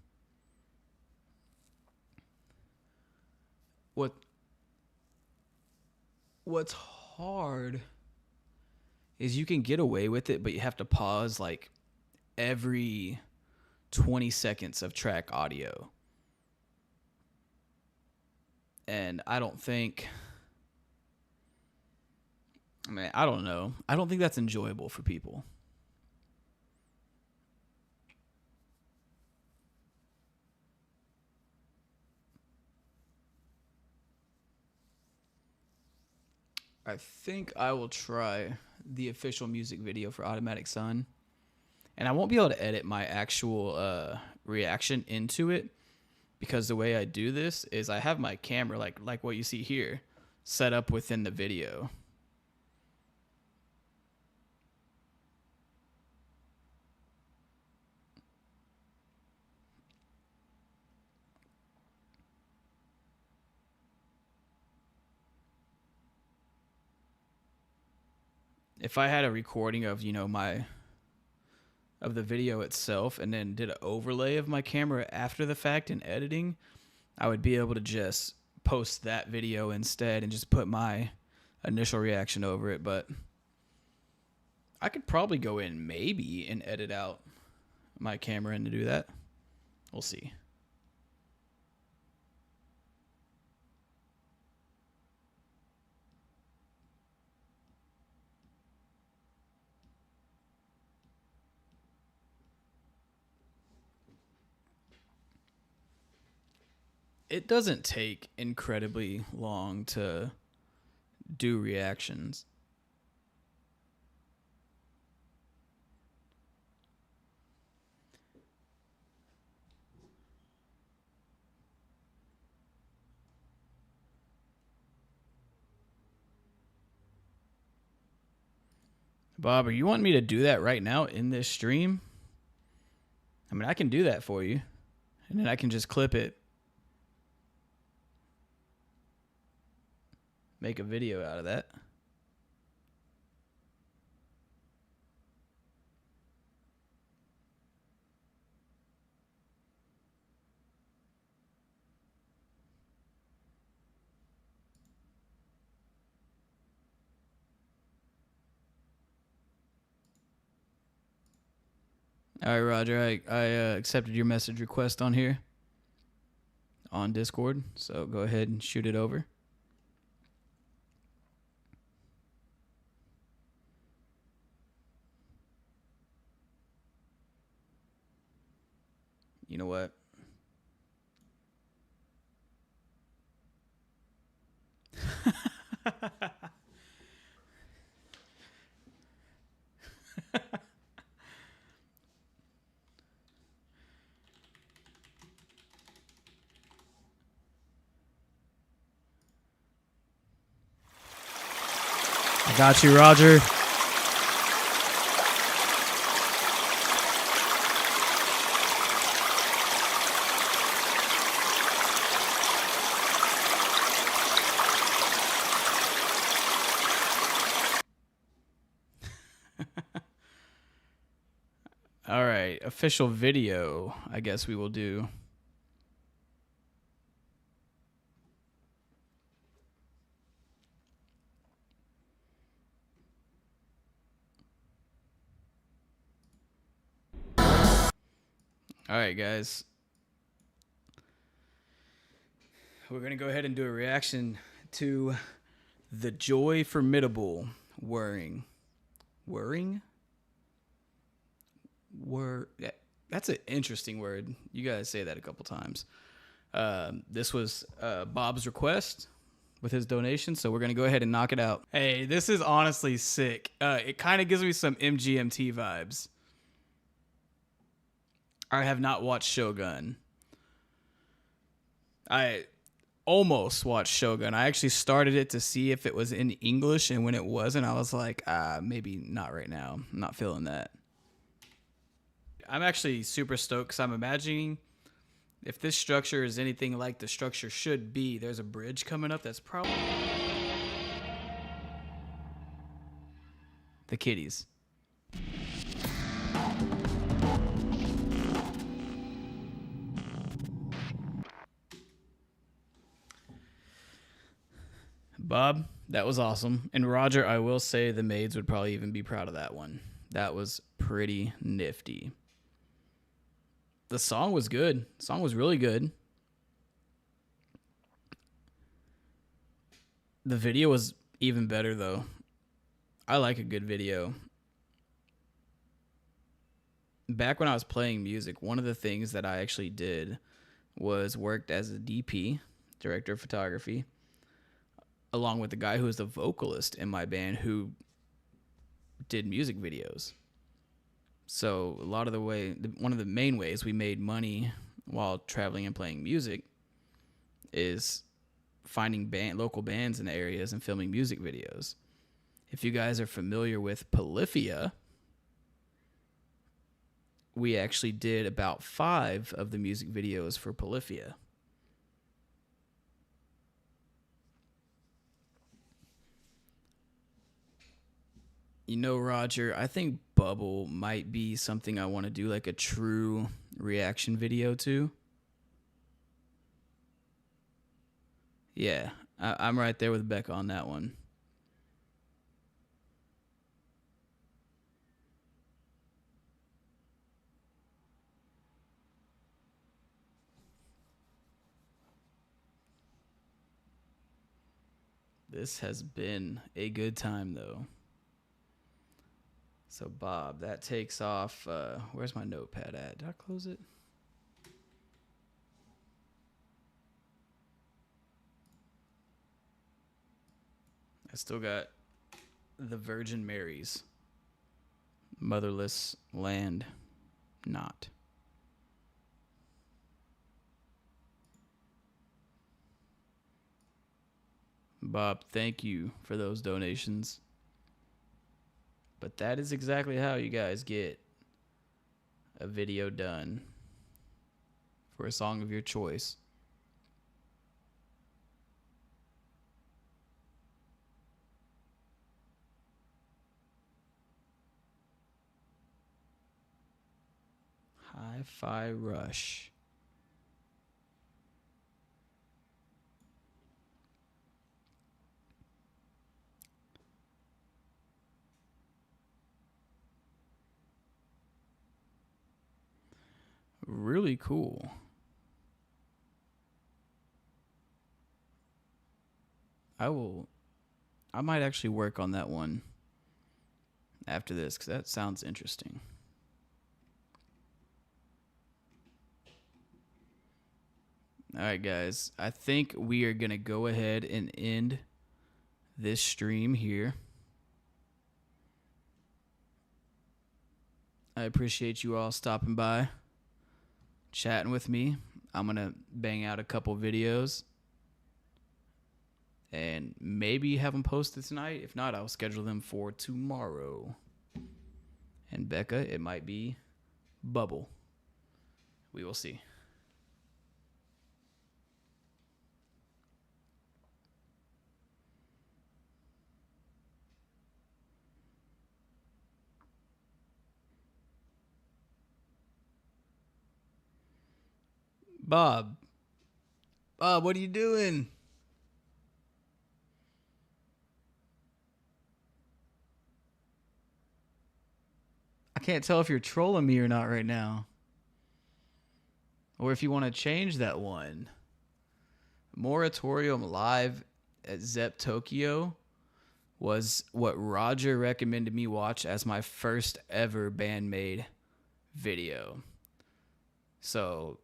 What's hard is you can get away with it, but you have to pause like every 20 seconds of track audio. And I don't think, I don't know. I don't think that's enjoyable for people. I think I will try the official music video for Automatic Sun. And I won't be able to edit my actual reaction into it because the way I do this is I have my camera, like what you see here, set up within the video. If I had a recording of, my of the video itself and then did an overlay of my camera after the fact in editing, I would be able to just post that video instead and just put my initial reaction over it. But I could probably go in maybe and edit out my camera and to do that. We'll see. It doesn't take incredibly long to do reactions. Bob, are you wanting me to do that right now in this stream? I mean, I can do that for you. And then I can just clip it. Make a video out of that. All right, Roger, I accepted your message request on here on Discord, so go ahead and shoot it over. You know what? I got you, Roger. All right, official video, I guess we will do. All right, guys. We're going to go ahead and do a reaction to the Joy Formidable Whirring. Whirring? That's an interesting word. You guys say that a couple times. This was Bob's request with his donation, so we're going to go ahead and knock it out. Hey, this is honestly sick. It kind of gives me some MGMT vibes. I have not watched Shogun. I almost watched Shogun. I actually started it to see if it was in English, and when it wasn't, I was like, maybe not right now. I'm not feeling that. I'm actually super stoked because I'm imagining if this structure is anything like the structure should be, there's a bridge coming up that's probably the kitties. Bob, that was awesome. And Roger, I will say the maids would probably even be proud of that one. That was pretty nifty. The song was good. The song was really good. The video was even better, though. I like a good video. Back when I was playing music, one of the things that I actually did was worked as a DP, director of photography, along with the guy who was the vocalist in my band who did music videos. So a lot of one of the main ways we made money while traveling and playing music is finding local bands in the areas and filming music videos. If you guys are familiar with Polyphia, we actually did about 5 of the music videos for Polyphia. You know, Roger, I think Bubble might be something I want to do like a true reaction video to. Yeah, I'm right there with Becca on that one. This has been a good time, though. So, Bob, that takes off. Where's my notepad at? Did I close it? I still got the Virgin Marys. Motherless land, not. Bob, thank you for those donations. But that is exactly how you guys get a video done for a song of your choice. Hi-Fi Rush. Really cool. I might actually work on that one after this because that sounds interesting. All right, guys. I think we are going to go ahead and end this stream here. I appreciate you all stopping by, chatting with me. I'm going to bang out a couple videos and maybe have them posted tonight. If not, I'll schedule them for tomorrow. And Becca, it might be Bubble. We will see. Bob, what are you doing? I can't tell if you're trolling me or not right now. Or if you want to change that one. Moratorium Live at Zep Tokyo was what Roger recommended me watch as my first ever BAND-MAID video. So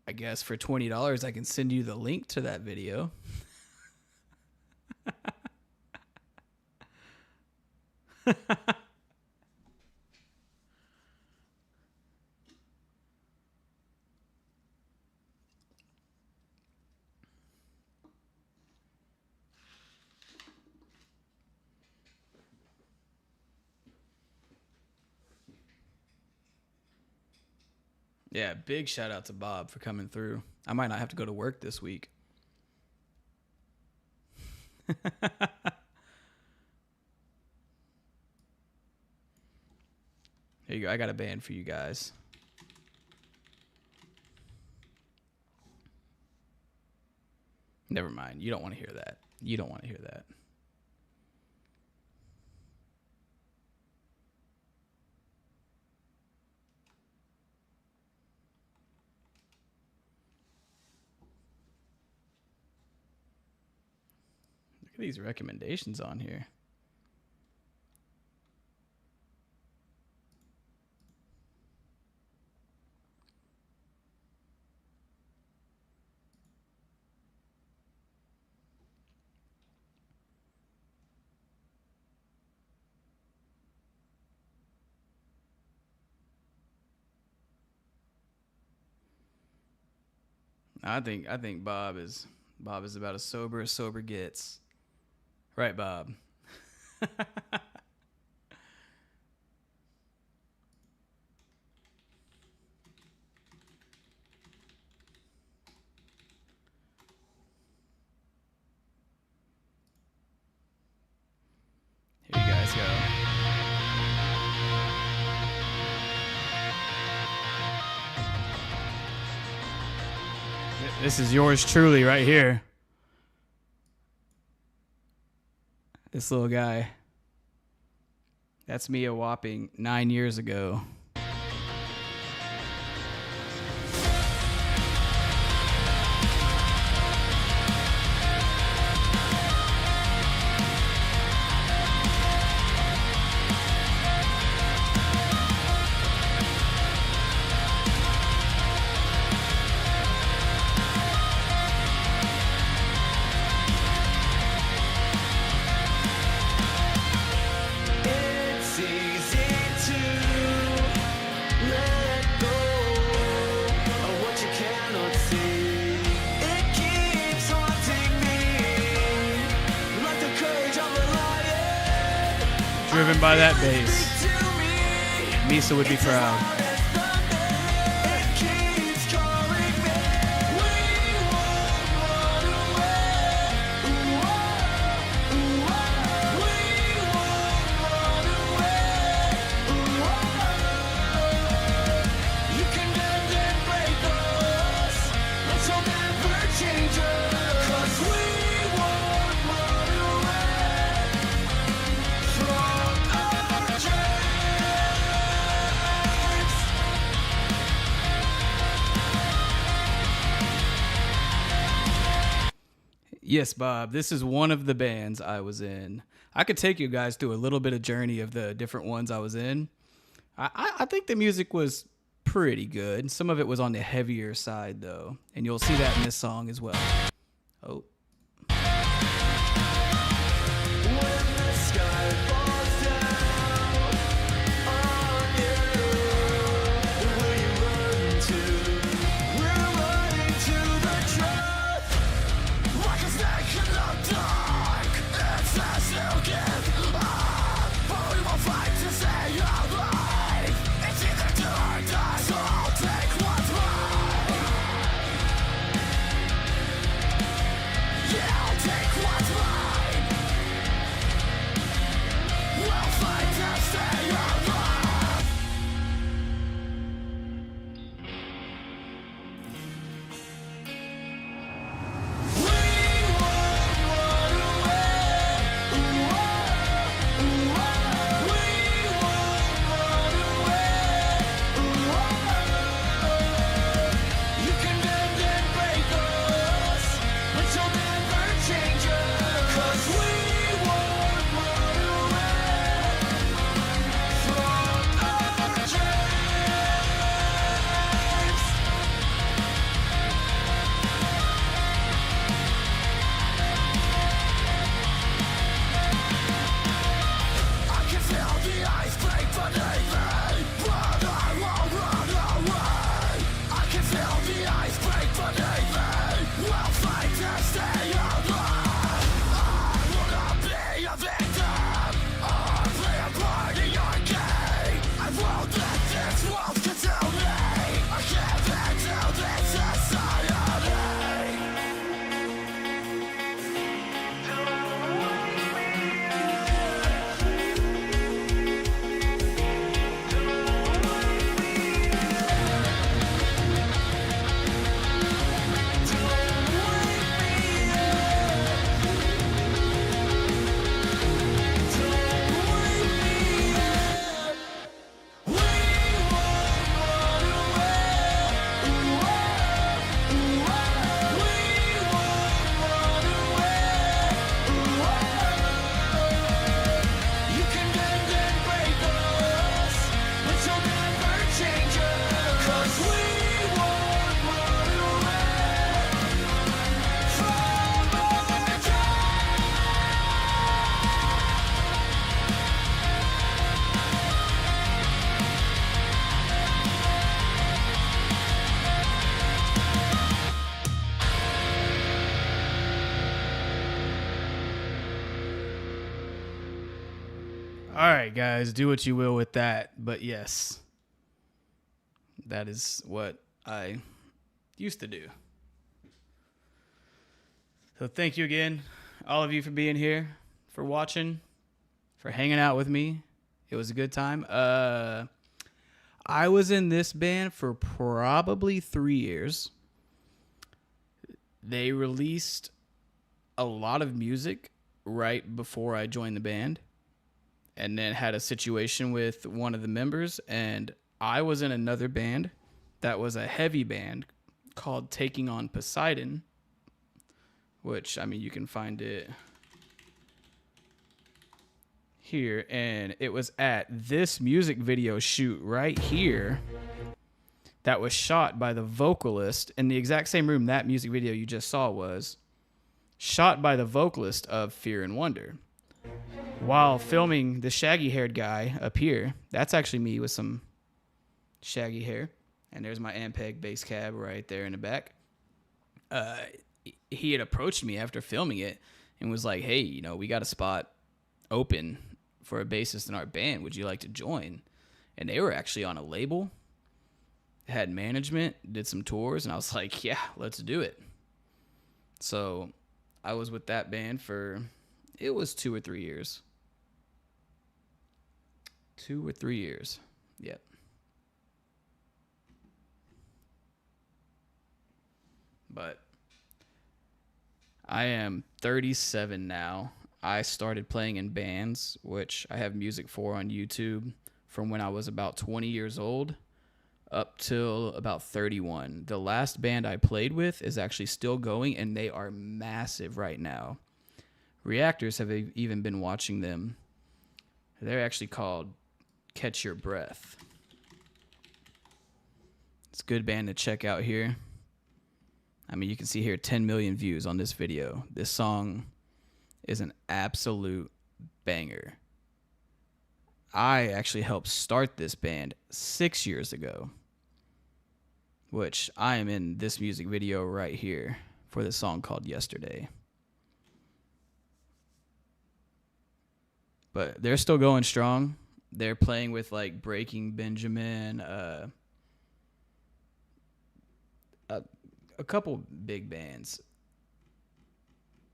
I guess for $20, I can send you the link to that video. Yeah, big shout out to Bob for coming through. I might not have to go to work this week. Here you go. I got a band for you guys. Never mind. You don't want to hear that. You don't want to hear that. Look at these recommendations on here. I think Bob is about as sober gets. Right, Bob? Here you guys go. This is yours truly right here. This little guy. That's me a whopping 9 years ago. Driven by that bass. Misa would be proud. Yes, Bob, this is one of the bands I was in. I could take you guys through a little bit of journey of the different ones I was in. I think the music was pretty good. Some of it was on the heavier side, though. And you'll see that in this song as well. Oh. All right, guys, do what you will with that. But yes, that is what I used to do. So thank you again, all of you, for being here, for watching, for hanging out with me. It was a good time. I was in this band for probably 3 years. they released a lot of music right before I joined the band, and then had a situation with one of the members, and I was in another band that was a heavy band called Taking on Poseidon, which, I mean, you can find it here, and it was at this music video shoot right here that was shot by the vocalist in the exact same room that music video you just saw was shot by the vocalist of Fear and Wonder. While filming the shaggy-haired guy up here, that's actually me with some shaggy hair, and there's my Ampeg bass cab right there in the back. He had approached me after filming it and was like, hey, you know, we got a spot open for a bassist in our band. Would you like to join? And they were actually on a label, had management, did some tours, and I was like, yeah, let's do it. So I was with that band for, it was 2 or 3 years. 2 or 3 years. Yep. But I am 37 now. I started playing in bands, which I have music for on YouTube, from when I was about 20 years old up till about 31. The last band I played with is actually still going, and they are massive right now. Reactors have even been watching them. They're actually called Catch Your Breath. It's a good band to check out here. I mean, you can see here 10 million views on this video. This song is an absolute banger. I actually helped start this band 6 years ago, which I am in this music video right here for the song called Yesterday. But they're still going strong. They're playing with like Breaking Benjamin, a couple big bands.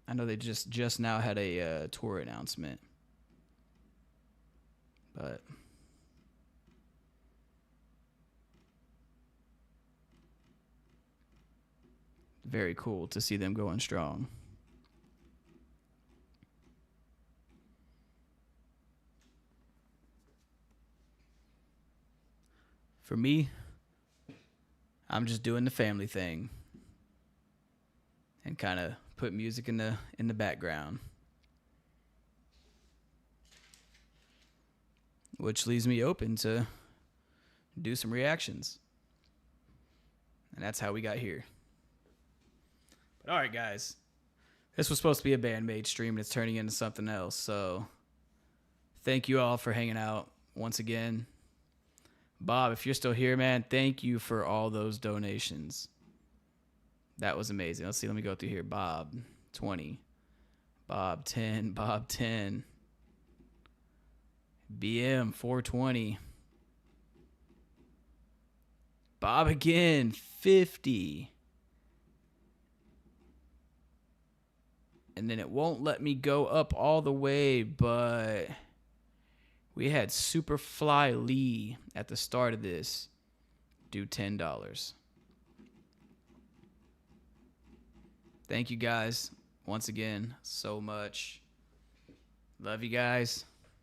I know they just now had a tour announcement. But very cool to see them going strong. For me, I'm just doing the family thing and kind of put music in the background, which leaves me open to do some reactions. And that's how we got here. But all right, guys, this was supposed to be a BAND-MAID stream, and it's turning into something else. So thank you all for hanging out once again. Bob, if you're still here, man, thank you for all those donations. That was amazing. Let's see. Let me go through here. Bob, 20. Bob, 10. Bob, 10. BM, 420. Bob again, 50. And then it won't let me go up all the way, but we had Superfly Lee at the start of this do $10. Thank you guys once again so much. Love you guys.